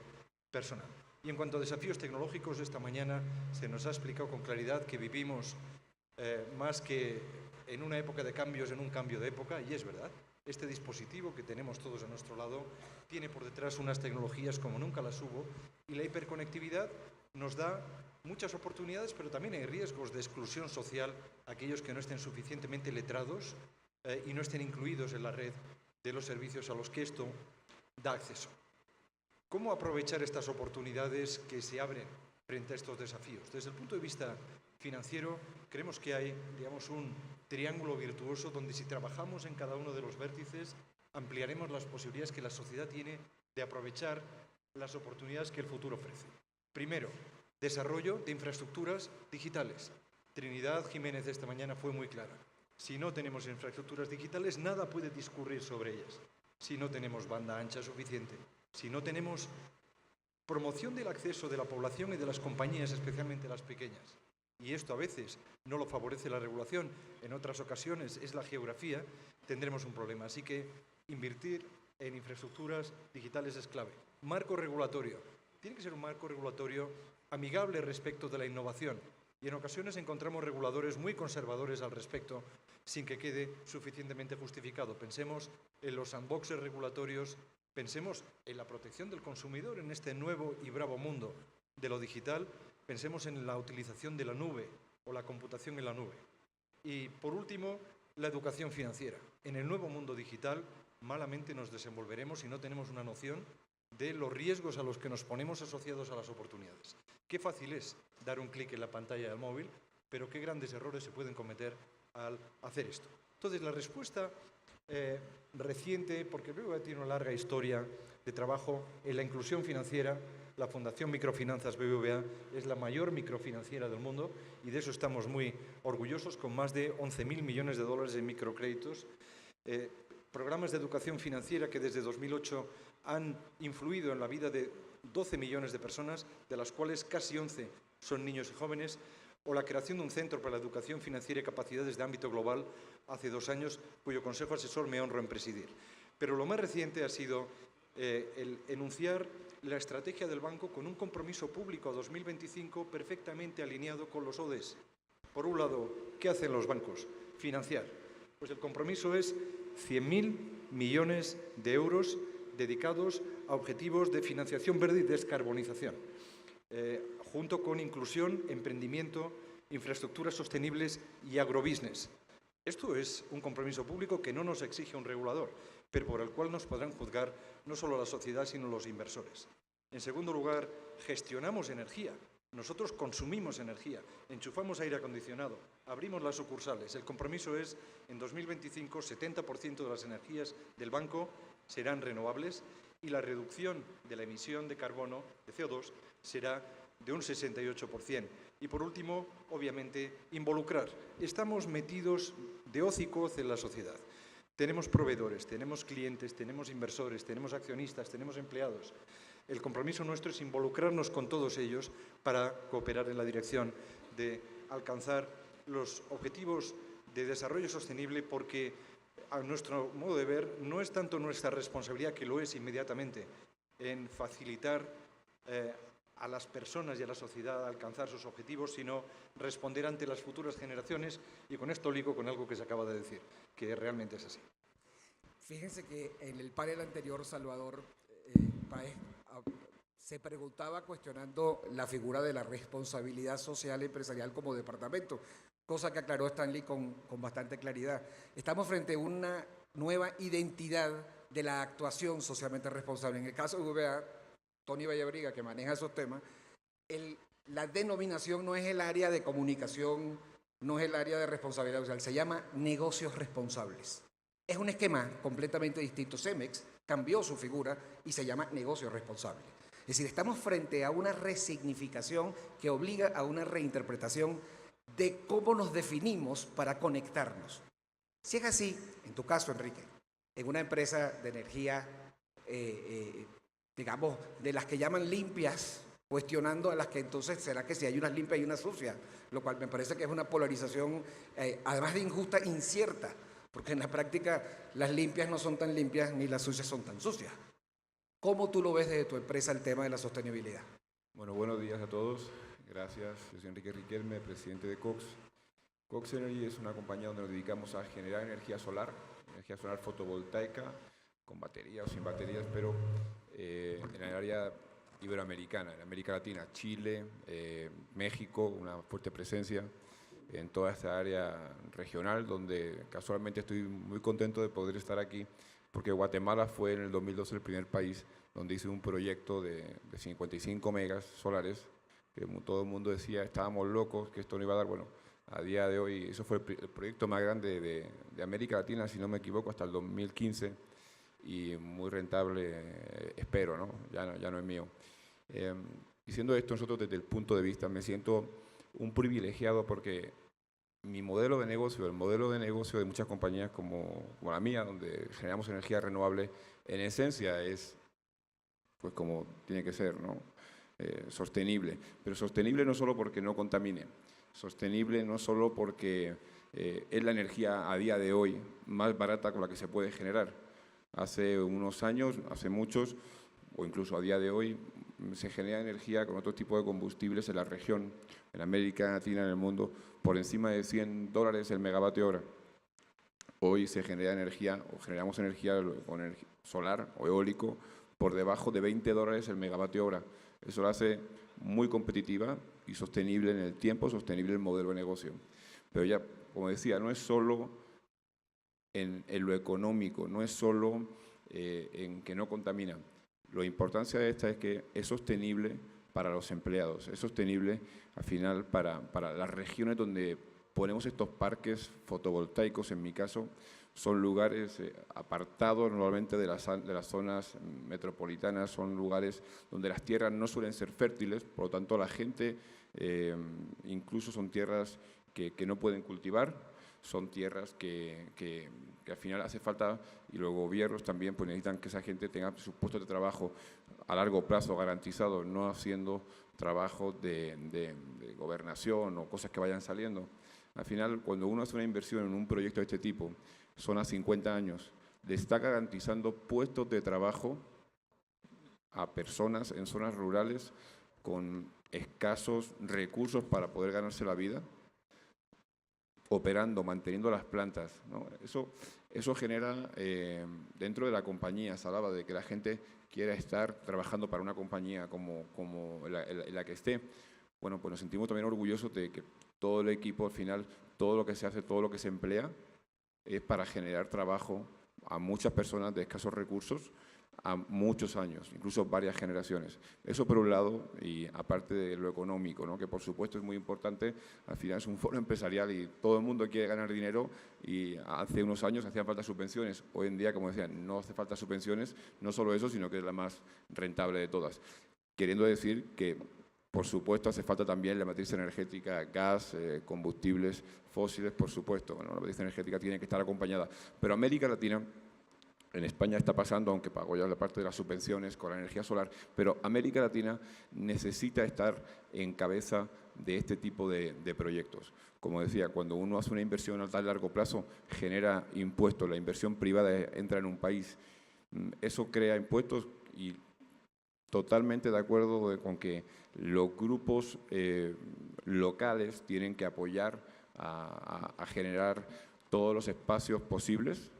personal. Y en cuanto a desafíos tecnológicos, esta mañana se nos ha explicado con claridad que vivimos más que en una época de cambios, en un cambio de época, y es verdad. Este dispositivo que tenemos todos a nuestro lado tiene por detrás unas tecnologías como nunca las hubo, y la hiperconectividad nos da muchas oportunidades, pero también hay riesgos de exclusión social a aquellos que no estén suficientemente letrados y no estén incluidos en la red de los servicios a los que esto da acceso. ¿Cómo aprovechar estas oportunidades que se abren frente a estos desafíos? Desde el punto de vista financiero, creemos que hay, digamos, un triángulo virtuoso donde, si trabajamos en cada uno de los vértices, ampliaremos las posibilidades que la sociedad tiene de aprovechar las oportunidades que el futuro ofrece. Primero, desarrollo de infraestructuras digitales. Trinidad Jiménez esta mañana fue muy clara. Si no tenemos infraestructuras digitales, nada puede discurrir sobre ellas. Si no tenemos banda ancha suficiente, si no tenemos promoción del acceso de la población y de las compañías, especialmente las pequeñas, y esto a veces no lo favorece la regulación, en otras ocasiones es la geografía, tendremos un problema. Así que invertir en infraestructuras digitales es clave. Marco regulatorio. Tiene que ser un marco regulatorio amigable respecto de la innovación, y en ocasiones encontramos reguladores muy conservadores al respecto, sin que quede suficientemente justificado. Pensemos en los sandboxes regulatorios, pensemos en la protección del consumidor en este nuevo y bravo mundo de lo digital, pensemos en la utilización de la nube o la computación en la nube. Y, por último, la educación financiera. En el nuevo mundo digital, malamente nos desenvolveremos si no tenemos una noción de los riesgos a los que nos ponemos asociados a las oportunidades. Qué fácil es dar un clic en la pantalla del móvil, pero qué grandes errores se pueden cometer al hacer esto. Entonces, la respuesta reciente, porque BBVA tiene una larga historia de trabajo en la inclusión financiera. La Fundación Microfinanzas BBVA es la mayor microfinanciera del mundo, y de eso estamos muy orgullosos, con más de 11.000 millones de dólares en microcréditos. Programas de educación financiera que desde 2008 han influido en la vida de 12 millones de personas, de las cuales casi 11 son niños y jóvenes, o la creación de un centro para la educación financiera y capacidades de ámbito global hace 2 años, cuyo consejo asesor me honro en presidir. Pero lo más reciente ha sido el enunciar la estrategia del banco con un compromiso público a 2025 perfectamente alineado con los ODS. Por un lado, ¿qué hacen los bancos? Financiar. Pues el compromiso es 100.000 millones de euros dedicados a objetivos de financiación verde y descarbonización, junto con inclusión, emprendimiento, infraestructuras sostenibles y agrobusiness. Esto es un compromiso público que no nos exige un regulador, pero por el cual nos podrán juzgar no solo la sociedad, sino los inversores. En segundo lugar, gestionamos energía. Nosotros consumimos energía, enchufamos aire acondicionado, abrimos las sucursales. El compromiso es, en 2025, 70% de las energías del banco serán renovables, y la reducción de la emisión de carbono, de CO2, será de un 68%. Y por último, obviamente, involucrar. Estamos metidos de hoz y coz en la sociedad. Tenemos proveedores, tenemos clientes, tenemos inversores, tenemos accionistas, tenemos empleados. El compromiso nuestro es involucrarnos con todos ellos para cooperar en la dirección de alcanzar los objetivos de desarrollo sostenible, porque, a nuestro modo de ver, no es tanto nuestra responsabilidad, que lo es inmediatamente, en facilitar a las personas y a la sociedad a alcanzar sus objetivos, sino responder ante las futuras generaciones, y con esto ligo con algo que se acaba de decir, que realmente es así. Fíjense que en el panel anterior, Salvador Páez se preguntaba, cuestionando la figura de la responsabilidad social empresarial como departamento, cosa que aclaró Stanley con bastante claridad. Estamos frente a una nueva identidad de la actuación socialmente responsable. En el caso de BBVA, Tony Vallabriga, que maneja esos temas, la denominación no es el área de comunicación, no es el área de responsabilidad social, se llama negocios responsables. Es un esquema completamente distinto. Cemex cambió su figura y se llama negocio responsable. Es decir, estamos frente a una resignificación que obliga a una reinterpretación de cómo nos definimos para conectarnos. Si es así, en tu caso, Enrique, en una empresa de energía, digamos, de las que llaman limpias, cuestionando a las que entonces, ¿será que si hay unas limpias y unas sucias? Lo cual me parece que es una polarización, además de injusta, incierta, porque en la práctica las limpias no son tan limpias ni las sucias son tan sucias. ¿Cómo tú lo ves desde tu empresa el tema de la sostenibilidad? Bueno, buenos días a todos. Gracias. Yo soy Enrique Riquelme, presidente de Cox. Cox Energy es una compañía donde nos dedicamos a generar energía solar energía solar fotovoltaica, con batería o sin baterías, pero en el área iberoamericana, en América Latina, Chile, México, una fuerte presencia en toda esta área regional, donde casualmente estoy muy contento de poder estar aquí, porque Guatemala fue en el 2012 el primer país donde hice un proyecto de 55 megas solares, que todo el mundo decía, estábamos locos, que esto no iba a dar. Bueno, a día de hoy, eso fue el proyecto más grande de América Latina, si no me equivoco, hasta el 2015, y muy rentable, espero, ¿no? Ya no es mío. Diciendo esto, nosotros desde el punto de vista, me siento un privilegiado porque mi modelo de negocio, el modelo de negocio de muchas compañías como la mía, donde generamos energía renovable, en esencia es pues como tiene que ser, ¿no? Sostenible. Pero sostenible no solo porque no contamine, sostenible no solo porque es la energía a día de hoy más barata con la que se puede generar. Hace unos años, hace muchos, o incluso a día de hoy, se genera energía con otro tipo de combustibles en la región, en América Latina, en el mundo, por encima de $100 el megavatio hora. Hoy se genera energía, o generamos energía con solar o eólico, por debajo de $20 el megavatio hora. Eso lo hace muy competitiva y sostenible en el tiempo, sostenible el modelo de negocio. Pero ya, como decía, no es solo en lo económico, no es solo en que no contamina. La importancia de esta es que es sostenible para los empleados, es sostenible al final para las regiones donde ponemos estos parques fotovoltaicos, en mi caso, son lugares apartados normalmente de las zonas metropolitanas, son lugares donde las tierras no suelen ser fértiles, por lo tanto la gente incluso son tierras que no pueden cultivar, son tierras que al final hace falta, y los gobiernos también pues necesitan que esa gente tenga sus puestos de trabajo a largo plazo garantizados, no haciendo trabajo de gobernación o cosas que vayan saliendo. Al final, cuando uno hace una inversión en un proyecto de este tipo, son a 50 años, le está garantizando puestos de trabajo a personas en zonas rurales con escasos recursos para poder ganarse la vida, operando, manteniendo las plantas, ¿no? Eso genera, dentro de la compañía, se hablaba de que la gente quiera estar trabajando para una compañía como la que esté. Bueno, pues nos sentimos también orgullosos de que todo el equipo, al final, todo lo que se hace, todo lo que se emplea, es para generar trabajo a muchas personas de escasos recursos a muchos años, incluso varias generaciones. Eso por un lado, y aparte de lo económico, ¿no? Que por supuesto es muy importante, al final es un foro empresarial y todo el mundo quiere ganar dinero, y hace unos años hacían falta subvenciones. Hoy en día, como decían, no hace falta subvenciones, no solo eso, sino que es la más rentable de todas. Queriendo decir que, por supuesto, hace falta también la matriz energética, gas, combustibles fósiles, por supuesto. Bueno, la matriz energética tiene que estar acompañada. Pero América Latina, en España está pasando, aunque pagó ya la parte de las subvenciones con la energía solar, pero América Latina necesita estar en cabeza de este tipo de proyectos. Como decía, cuando uno hace una inversión a tan largo plazo, genera impuestos, la inversión privada entra en un país, eso crea impuestos, y totalmente de acuerdo con que los grupos locales tienen que apoyar a generar todos los espacios posibles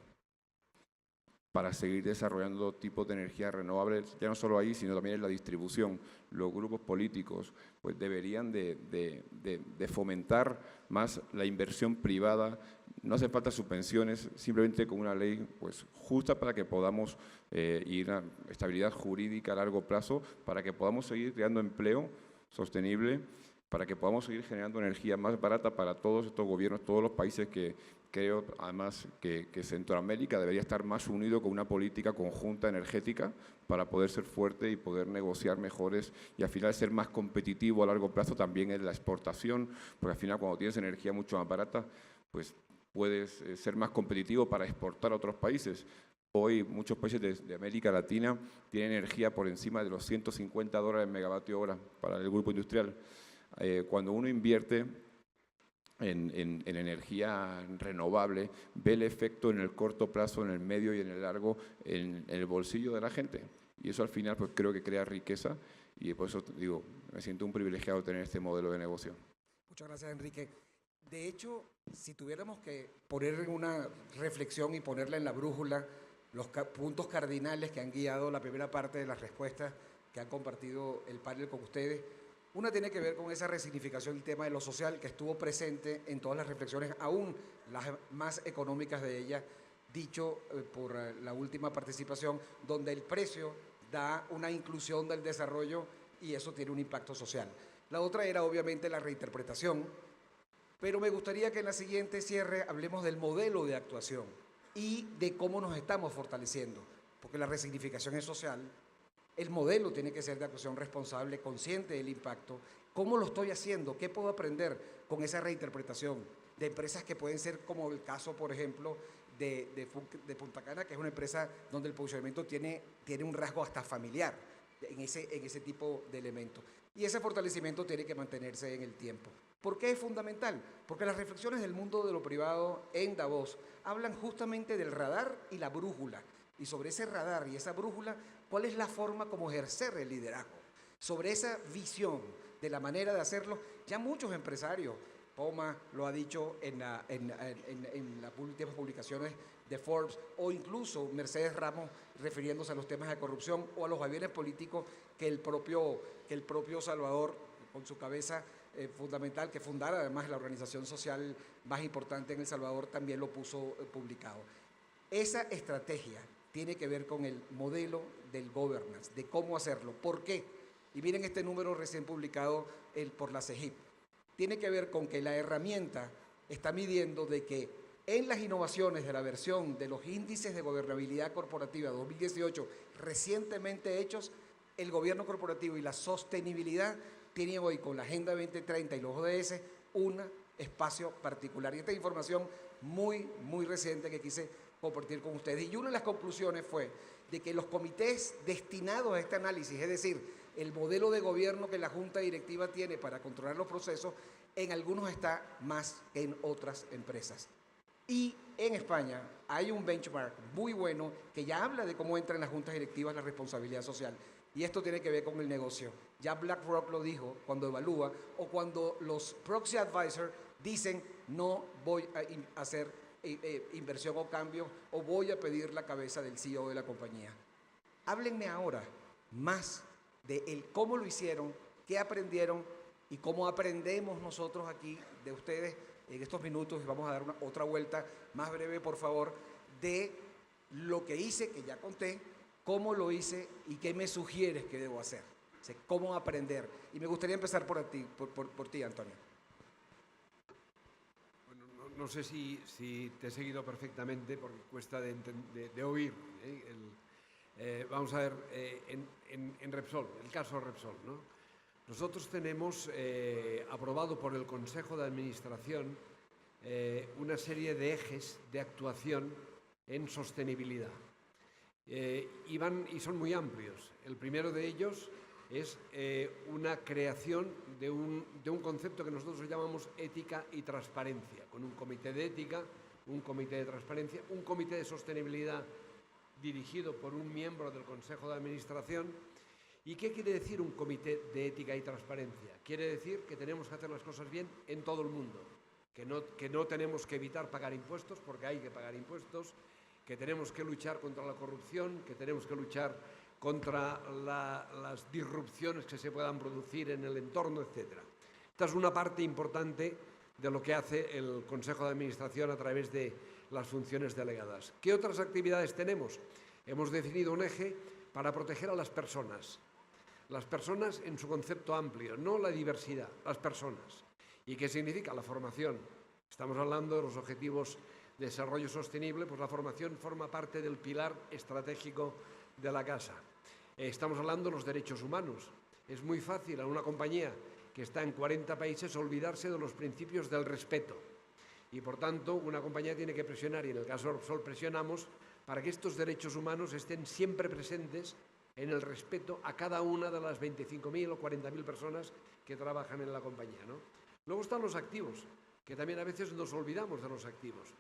para seguir desarrollando tipos de energía renovables, ya no solo ahí, sino también en la distribución. Los grupos políticos pues deberían de fomentar más la inversión privada. No hace falta subvenciones, simplemente con una ley pues justa para que podamos ir a estabilidad jurídica a largo plazo, para que podamos seguir creando empleo sostenible, para que podamos seguir generando energía más barata para todos estos gobiernos, todos los países que creo además que Centroamérica debería estar más unido con una política conjunta energética para poder ser fuerte y poder negociar mejores, y al final ser más competitivo a largo plazo también en la exportación, porque al final cuando tienes energía mucho más barata, pues puedes ser más competitivo para exportar a otros países. Hoy muchos países de América Latina tienen energía por encima de los $150 megavatio hora para el grupo industrial. Cuando uno invierte en energía renovable, ve el efecto en el corto plazo, en el medio y en el largo, en el bolsillo de la gente. Y eso al final pues creo que crea riqueza, y por eso digo, me siento un privilegiado tener este modelo de negocio. Muchas gracias, Enrique. De hecho, si tuviéramos que poner en una reflexión y ponerla en la brújula los puntos cardinales que han guiado la primera parte de las respuestas que han compartido el panel con ustedes, una tiene que ver con esa resignificación del tema de lo social que estuvo presente en todas las reflexiones, aún las más económicas de ellas, dicho por la última participación, donde el precio da una inclusión del desarrollo y eso tiene un impacto social. La otra era obviamente la reinterpretación, pero me gustaría que en la siguiente cierre hablemos del modelo de actuación y de cómo nos estamos fortaleciendo, porque la resignificación es social. El modelo tiene que ser de actuación responsable, consciente del impacto. ¿Cómo lo estoy haciendo? ¿Qué puedo aprender con esa reinterpretación de empresas que pueden ser como el caso, por ejemplo, de Punta Cana, que es una empresa donde el posicionamiento tiene un rasgo hasta familiar en ese tipo de elementos? Y ese fortalecimiento tiene que mantenerse en el tiempo. ¿Por qué es fundamental? Porque las reflexiones del mundo de lo privado en Davos hablan justamente del radar y la brújula. Y sobre ese radar y esa brújula, ¿cuál es la forma como ejercer el liderazgo? Sobre esa visión de la manera de hacerlo, ya muchos empresarios, Poma lo ha dicho en las últimas publicaciones de Forbes, o incluso Mercedes Ramos refiriéndose a los temas de corrupción o a los aviones políticos que el propio Salvador, con su cabeza fundamental, que fundara además la organización social más importante en El Salvador, también lo puso publicado. Esa estrategia tiene que ver con el modelo del governance, de cómo hacerlo. ¿Por qué? Y miren este número recién publicado por la CEGIP. Tiene que ver con que la herramienta está midiendo de que en las innovaciones de la versión de los índices de gobernabilidad corporativa 2018 recientemente hechos, el gobierno corporativo y la sostenibilidad tienen hoy con la Agenda 2030 y los ODS un espacio particular. Y esta información muy reciente que quise compartir con ustedes. Y una de las conclusiones fue de que los comités destinados a este análisis, es decir, el modelo de gobierno que la Junta Directiva tiene para controlar los procesos, en algunos está más que en otras empresas. Y en España hay un benchmark muy bueno que ya habla de cómo entra en las juntas directivas la responsabilidad social. Y esto tiene que ver con el negocio. Ya BlackRock lo dijo cuando evalúa o cuando los proxy advisors dicen no voy a hacer inversión o cambio o voy a pedir la cabeza del CEO de la compañía. Háblenme ahora más de cómo lo hicieron, qué aprendieron y cómo aprendemos nosotros aquí de ustedes en estos minutos. Y vamos a dar otra vuelta más breve, por favor, de lo que hice, que ya conté, cómo lo hice y qué me sugieres que debo hacer. O sea, cómo aprender. Y me gustaría empezar por ti, Antonio. Bueno, no sé si te he seguido perfectamente porque cuesta de oír. Vamos a ver, en Repsol, el caso Repsol, ¿no? Nosotros tenemos aprobado por el Consejo de Administración una serie de ejes de actuación en sostenibilidad. Y son muy amplios. El primero de ellos es una creación de un concepto que nosotros llamamos ética y transparencia, con un comité de ética, un comité de transparencia, un comité de sostenibilidad dirigido por un miembro del Consejo de Administración. ¿Y qué quiere decir un comité de ética y transparencia? Quiere decir que tenemos que hacer las cosas bien en todo el mundo, que no tenemos que evitar pagar impuestos porque hay que pagar impuestos, que tenemos que luchar contra la corrupción, que tenemos que luchar contra las disrupciones que se puedan producir en el entorno, etc. Esta es una parte importante de lo que hace el Consejo de Administración a través de las funciones delegadas. ¿Qué otras actividades tenemos? Hemos definido un eje para proteger a las personas en su concepto amplio, no la diversidad, las personas. ¿Y qué significa? La formación. Estamos hablando de los objetivos de desarrollo sostenible, pues la formación forma parte del pilar estratégico de la casa. Estamos hablando de los derechos humanos. Es muy fácil a una compañía que está en 40 países olvidarse de los principios del respeto. Y por tanto, una compañía tiene que presionar, y en el caso de Repsol presionamos, para que estos derechos humanos estén siempre presentes en el respeto a cada una de las 25.000 o 40.000 personas que trabajan en la compañía, ¿no? Luego están los activos, que también a veces nos olvidamos de los activos.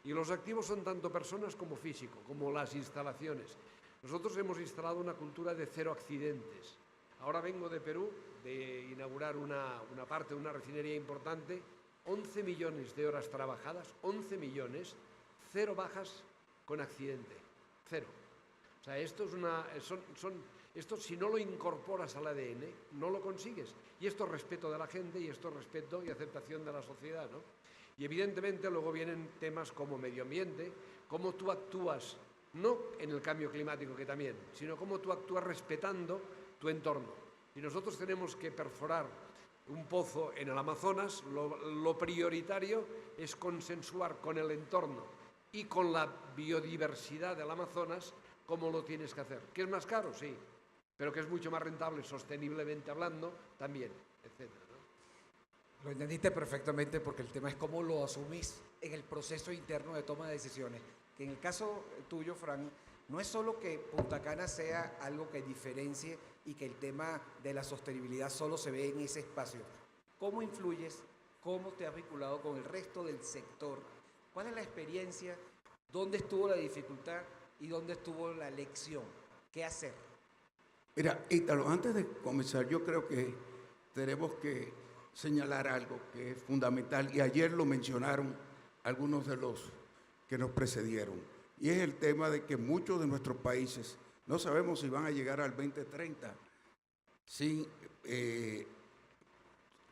Y los activos son tanto personas como físico, como las instalaciones. Nosotros hemos instalado una cultura de cero accidentes. Ahora vengo de Perú, de inaugurar una parte de una refinería importante 11 millones de horas trabajadas, 11 millones, 0 bajas con accidente, 0. O sea, esto es esto si no lo incorporas al ADN, no lo consigues. Y esto es respeto de la gente y esto es respeto y aceptación de la sociedad, ¿no? Y evidentemente luego vienen temas como medio ambiente, cómo tú actúas, no en el cambio climático que también, sino cómo tú actúas respetando tu entorno. Y nosotros tenemos que perforar un pozo en el Amazonas, lo prioritario es consensuar con el entorno y con la biodiversidad del Amazonas cómo lo tienes que hacer. ¿Que es más caro? Sí, pero que es mucho más rentable sosteniblemente hablando también, etc. Lo entendiste perfectamente porque el tema es cómo lo asumís en el proceso interno de toma de decisiones. Que en el caso tuyo, Fran, no es solo que Punta Cana sea algo que diferencie y que el tema de la sostenibilidad solo se ve en ese espacio. ¿Cómo influyes? ¿Cómo te has vinculado con el resto del sector? ¿Cuál es la experiencia? ¿Dónde estuvo la dificultad y dónde estuvo la lección? ¿Qué hacer? Mira, Ítalo, antes de comenzar, yo creo que tenemos que señalar algo que es fundamental, y ayer lo mencionaron algunos de los que nos precedieron, y es el tema de que muchos de nuestros países no sabemos si van a llegar al 2030 sin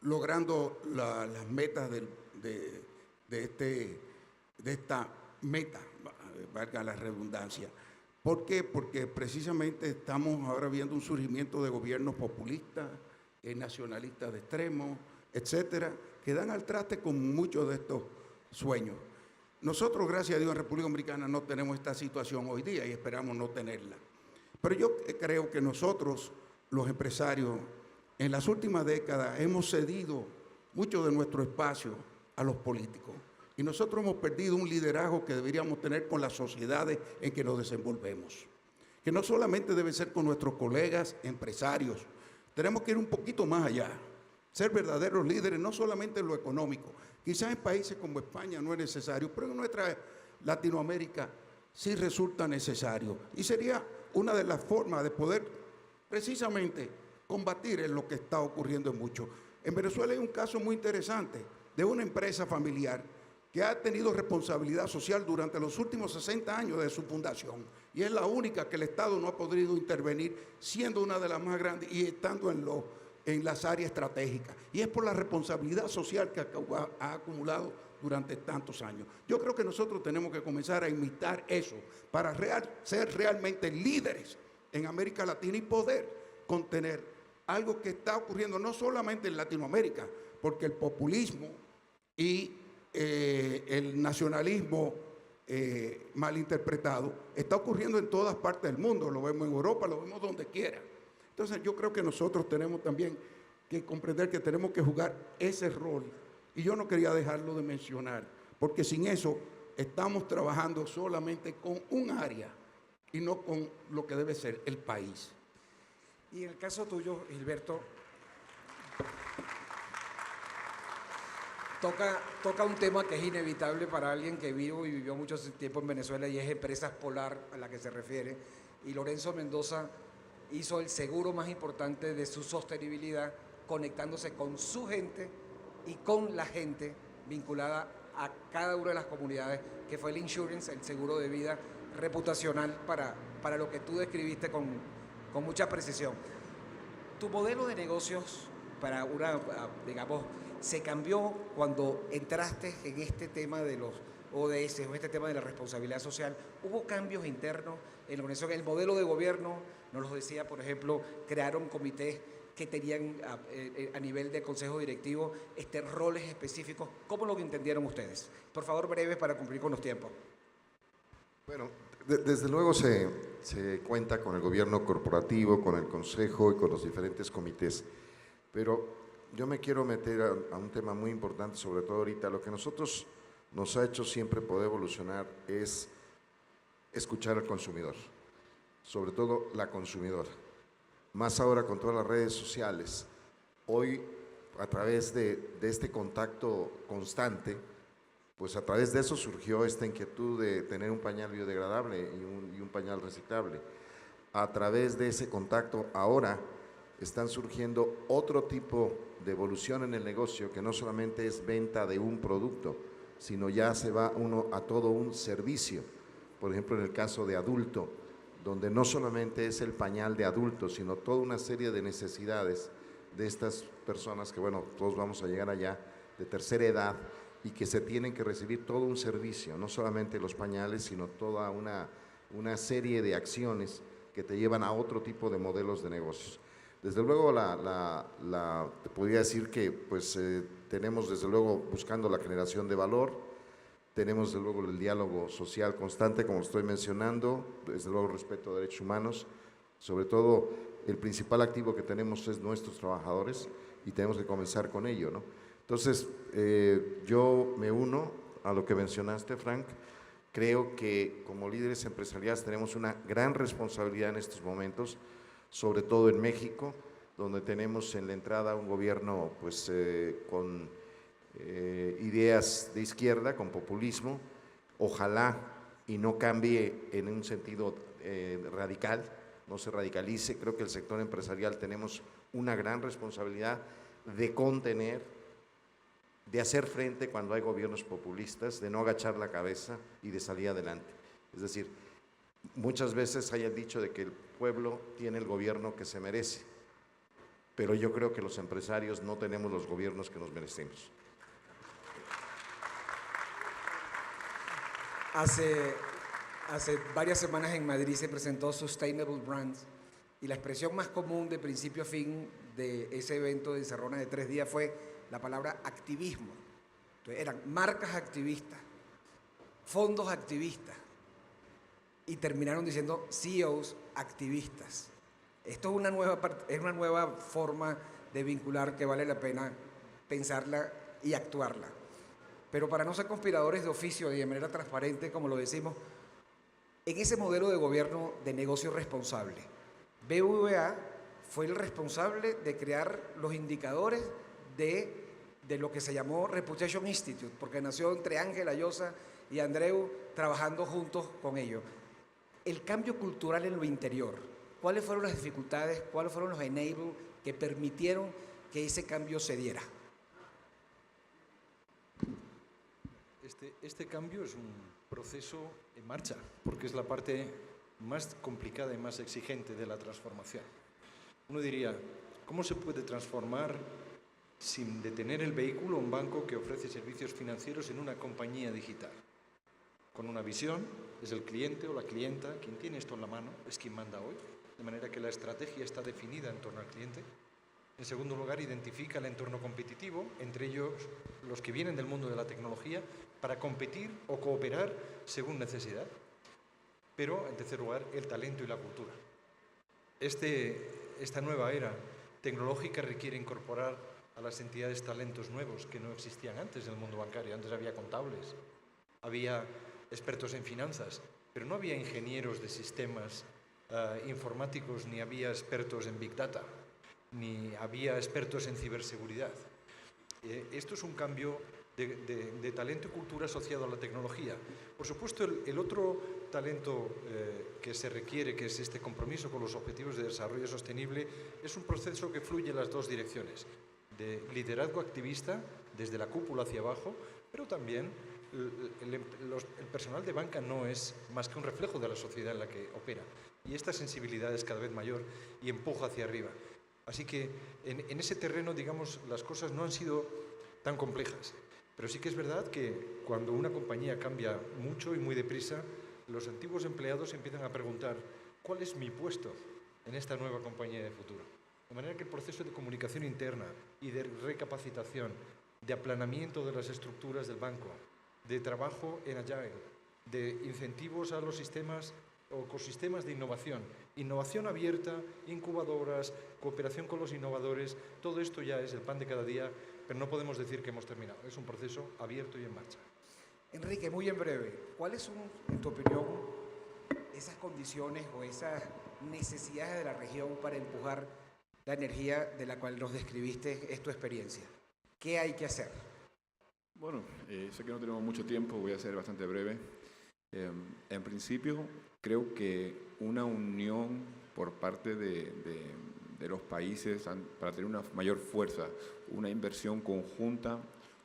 logrando las metas de esta meta, valga la redundancia. ¿Por qué? Porque precisamente estamos ahora viendo un surgimiento de gobiernos populistas, nacionalistas de extremo, etcétera, que dan al traste con muchos de estos sueños. Nosotros, gracias a Dios, en República Dominicana no tenemos esta situación hoy día y esperamos no tenerla. Pero yo creo que nosotros, los empresarios, en las últimas décadas hemos cedido mucho de nuestro espacio a los políticos. Y nosotros hemos perdido un liderazgo que deberíamos tener con las sociedades en que nos desenvolvemos. Que no solamente debe ser con nuestros colegas empresarios, tenemos que ir un poquito más allá. Ser verdaderos líderes, no solamente en lo económico. Quizás en países como España no es necesario, pero en nuestra Latinoamérica sí resulta necesario. Y sería una de las formas de poder precisamente combatir en lo que está ocurriendo en mucho. En Venezuela hay un caso muy interesante de una empresa familiar que ha tenido responsabilidad social durante los últimos 60 años de su fundación. Y es la única que el Estado no ha podido intervenir, siendo una de las más grandes y estando en las áreas estratégicas. Y es por la responsabilidad social que ha acumulado durante tantos años. Yo creo que nosotros tenemos que comenzar a imitar eso para ser realmente líderes en América Latina y poder contener algo que está ocurriendo no solamente en Latinoamérica, porque el populismo y el nacionalismo malinterpretado está ocurriendo en todas partes del mundo. Lo vemos en Europa, lo vemos donde quiera. Entonces yo creo que nosotros tenemos también que comprender que tenemos que jugar ese rol. Y yo no quería dejarlo de mencionar, porque sin eso estamos trabajando solamente con un área y no con lo que debe ser el país. Y en el caso tuyo, Gilberto, toca un tema que es inevitable para alguien que vivió mucho tiempo en Venezuela, y es Empresas Polar, a la que se refiere. Y Lorenzo Mendoza hizo el seguro más importante de su sostenibilidad, conectándose con su gente y con la gente vinculada a cada una de las comunidades, que fue el insurance, el seguro de vida reputacional para lo que tú describiste con mucha precisión. Tu modelo de negocios para digamos, se cambió cuando entraste en este tema de los ODS, o este tema de la responsabilidad social. ¿Hubo cambios internos en la organización? El modelo de gobierno, nos lo decía, por ejemplo, crearon comités que tenían a nivel de consejo directivo roles específicos. ¿Cómo lo entendieron ustedes? Por favor, breves para cumplir con los tiempos. Bueno, desde luego se cuenta con el gobierno corporativo, con el consejo y con los diferentes comités, pero yo me quiero meter a un tema muy importante, sobre todo ahorita. Lo que nosotros nos ha hecho siempre poder evolucionar es escuchar al consumidor, sobre todo la consumidora. Más ahora con todas las redes sociales. Hoy, a través de este contacto constante, pues a través de eso surgió esta inquietud de tener un pañal biodegradable y un pañal reciclable. A través de ese contacto ahora están surgiendo otro tipo de evolución en el negocio, que no solamente es venta de un producto, sino ya se va uno a todo un servicio. Por ejemplo, en el caso de adulto, donde no solamente es el pañal de adulto, sino toda una serie de necesidades de estas personas que, bueno, todos vamos a llegar allá, de tercera edad, y que se tienen que recibir todo un servicio, no solamente los pañales, sino toda una serie de acciones que te llevan a otro tipo de modelos de negocios. Desde luego, te podría decir que pues, tenemos desde luego buscando la generación de valor, tenemos desde luego el diálogo social constante, como estoy mencionando, desde luego el respeto a derechos humanos, sobre todo el principal activo que tenemos es nuestros trabajadores y tenemos que comenzar con ello, ¿no? Entonces, yo me uno a lo que mencionaste, Frank. Creo que como líderes empresariales tenemos una gran responsabilidad en estos momentos, sobre todo en México, donde tenemos en la entrada un gobierno pues, con ideas de izquierda, con populismo. Ojalá y no cambie en un sentido radical, no se radicalice. Creo que el sector empresarial tenemos una gran responsabilidad de contener, de hacer frente cuando hay gobiernos populistas, de no agachar la cabeza y de salir adelante. Es decir, muchas veces hay el dicho de que el pueblo tiene el gobierno que se merece, pero yo creo que los empresarios no tenemos los gobiernos que nos merecemos. Hace varias semanas en Madrid se presentó Sustainable Brands y la expresión más común de principio a fin de ese evento de encerrona de 3 días fue la palabra activismo. Entonces, eran marcas activistas, fondos activistas y terminaron diciendo CEOs activistas. Esto es una nueva forma de vincular que vale la pena pensarla y actuarla. Pero para no ser conspiradores de oficio y de manera transparente, como lo decimos, en ese modelo de gobierno de negocio responsable, BBVA fue el responsable de crear los indicadores de lo que se llamó Reputation Institute, porque nació entre Ángela Llosa y Andreu trabajando juntos con ellos. El cambio cultural en lo interior, ¿cuáles fueron las dificultades, cuáles fueron los enablers que permitieron que ese cambio se diera? Este cambio es un proceso en marcha, porque es la parte más complicada y más exigente de la transformación. Uno diría, ¿cómo se puede transformar sin detener el vehículo un banco que ofrece servicios financieros en una compañía digital? Con una visión, es el cliente o la clienta quien tiene esto en la mano, es quien manda hoy, de manera que la estrategia está definida en torno al cliente. En segundo lugar, identifica el entorno competitivo, entre ellos los que vienen del mundo de la tecnología, para competir o cooperar según necesidad. Pero, en tercer lugar, el talento y la cultura. Esta nueva era tecnológica requiere incorporar a las entidades talentos nuevos que no existían antes en el mundo bancario. Antes había contables, había expertos en finanzas, pero no había ingenieros de sistemas informáticos, ni había expertos en Big Data, ni había expertos en ciberseguridad. Esto es un cambio de talento y cultura asociado a la tecnología. Por supuesto, el otro talento que se requiere, que es este compromiso con los objetivos de desarrollo sostenible, es un proceso que fluye en las dos direcciones, de liderazgo activista desde la cúpula hacia abajo, pero también el personal de banca no es más que un reflejo de la sociedad en la que opera, y esta sensibilidad es cada vez mayor y empuja hacia arriba. Así que en ese terreno, digamos, las cosas no han sido tan complejas. Pero sí que es verdad que cuando una compañía cambia mucho y muy deprisa, los antiguos empleados empiezan a preguntar ¿cuál es mi puesto en esta nueva compañía de futuro? De manera que el proceso de comunicación interna y de recapacitación, de aplanamiento de las estructuras del banco, de trabajo en Agile, de incentivos a los sistemas o ecosistemas de innovación, innovación abierta, incubadoras, cooperación con los innovadores, todo esto ya es el pan de cada día, pero no podemos decir que hemos terminado. Es un proceso abierto y en marcha. Enrique, muy en breve, ¿cuáles son, en tu opinión, esas condiciones o esas necesidades de la región para empujar la energía de la cual nos describiste? Es tu experiencia. ¿Qué hay que hacer? Bueno, sé que no tenemos mucho tiempo, voy a ser bastante breve. En principio, creo que una unión por parte de los países para tener una mayor fuerza, una inversión conjunta,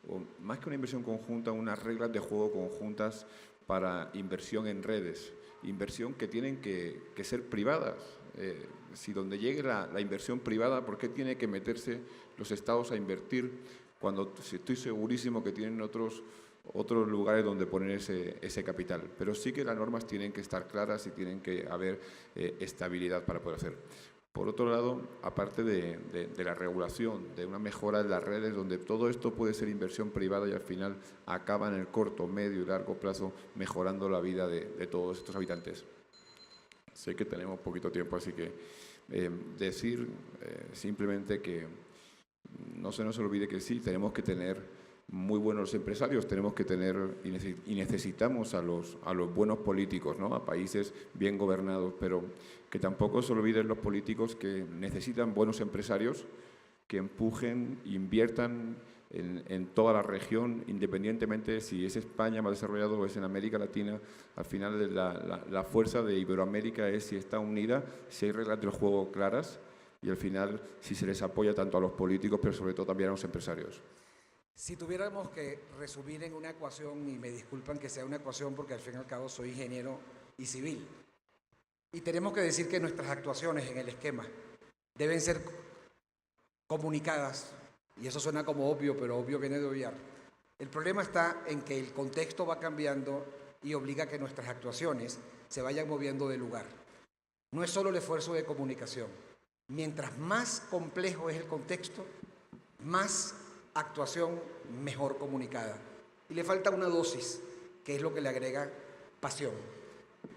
o más que una inversión conjunta, unas reglas de juego conjuntas para inversión en redes, inversión que tienen que ser privadas. Si donde llegue la inversión privada, ¿por qué tiene que meterse los estados a invertir cuando estoy segurísimo que tienen otros lugares donde poner ese capital? Pero sí que las normas tienen que estar claras y tienen que haber estabilidad para poder hacer. Por otro lado, aparte de la regulación, de una mejora de las redes, donde todo esto puede ser inversión privada y al final acaba en el corto, medio y largo plazo mejorando la vida de todos estos habitantes. Sé que tenemos poquito tiempo, así que decir simplemente que no se nos olvide que sí, tenemos que tener muy buenos empresarios, tenemos que tener y necesitamos a los buenos políticos, ¿no? A países bien gobernados, pero que tampoco se olviden los políticos que necesitan buenos empresarios que empujen, inviertan en toda la región, independientemente si es España más desarrollado o es en América Latina. Al final la fuerza de Iberoamérica es si está unida, si hay reglas del juego claras y al final si se les apoya tanto a los políticos, pero sobre todo también a los empresarios. Si tuviéramos que resumir en una ecuación, y me disculpan que sea una ecuación porque al fin y al cabo soy ingeniero y civil, y tenemos que decir que nuestras actuaciones en el esquema deben ser comunicadas, y eso suena como obvio, pero obvio viene de obviar. El problema está en que el contexto va cambiando y obliga a que nuestras actuaciones se vayan moviendo de lugar. No es solo el esfuerzo de comunicación. Mientras más complejo es el contexto, más actuación mejor comunicada. Y le falta una dosis, que es lo que le agrega pasión.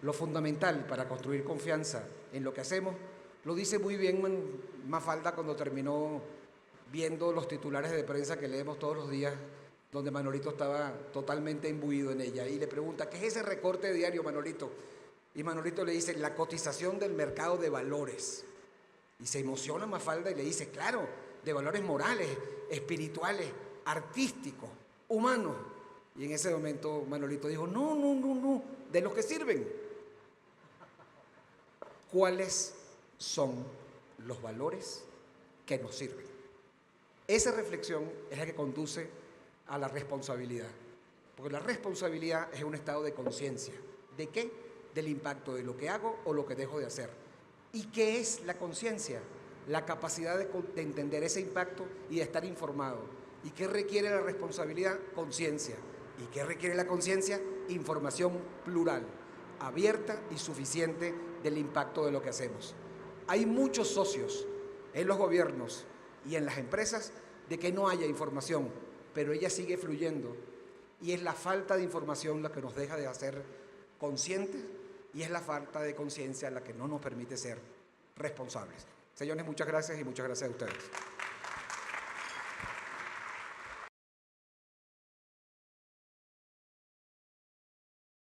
Lo fundamental para construir confianza en lo que hacemos, lo dice muy bien Mafalda cuando terminó viendo los titulares de prensa que leemos todos los días, donde Manolito estaba totalmente imbuido en ella, y le pregunta, ¿qué es ese recorte diario, Manolito? Y Manolito le dice, la cotización del mercado de valores. Y se emociona Mafalda y le dice, claro, de valores morales, espirituales, artísticos, humanos. Y en ese momento Manolito dijo, no, de los que sirven. ¿Cuáles son los valores que nos sirven? Esa reflexión es la que conduce a la responsabilidad. Porque la responsabilidad es un estado de conciencia. ¿De qué? Del impacto de lo que hago o lo que dejo de hacer. ¿Y qué es la conciencia? La capacidad de entender ese impacto y de estar informado. ¿Y qué requiere la responsabilidad? Conciencia. ¿Y qué requiere la conciencia? Información plural, abierta y suficiente del impacto de lo que hacemos. Hay muchos socios en los gobiernos y en las empresas de que no haya información, pero ella sigue fluyendo. Y es la falta de información la que nos deja de hacer conscientes y es la falta de conciencia la que no nos permite ser responsables. Señores, muchas gracias y muchas gracias a ustedes.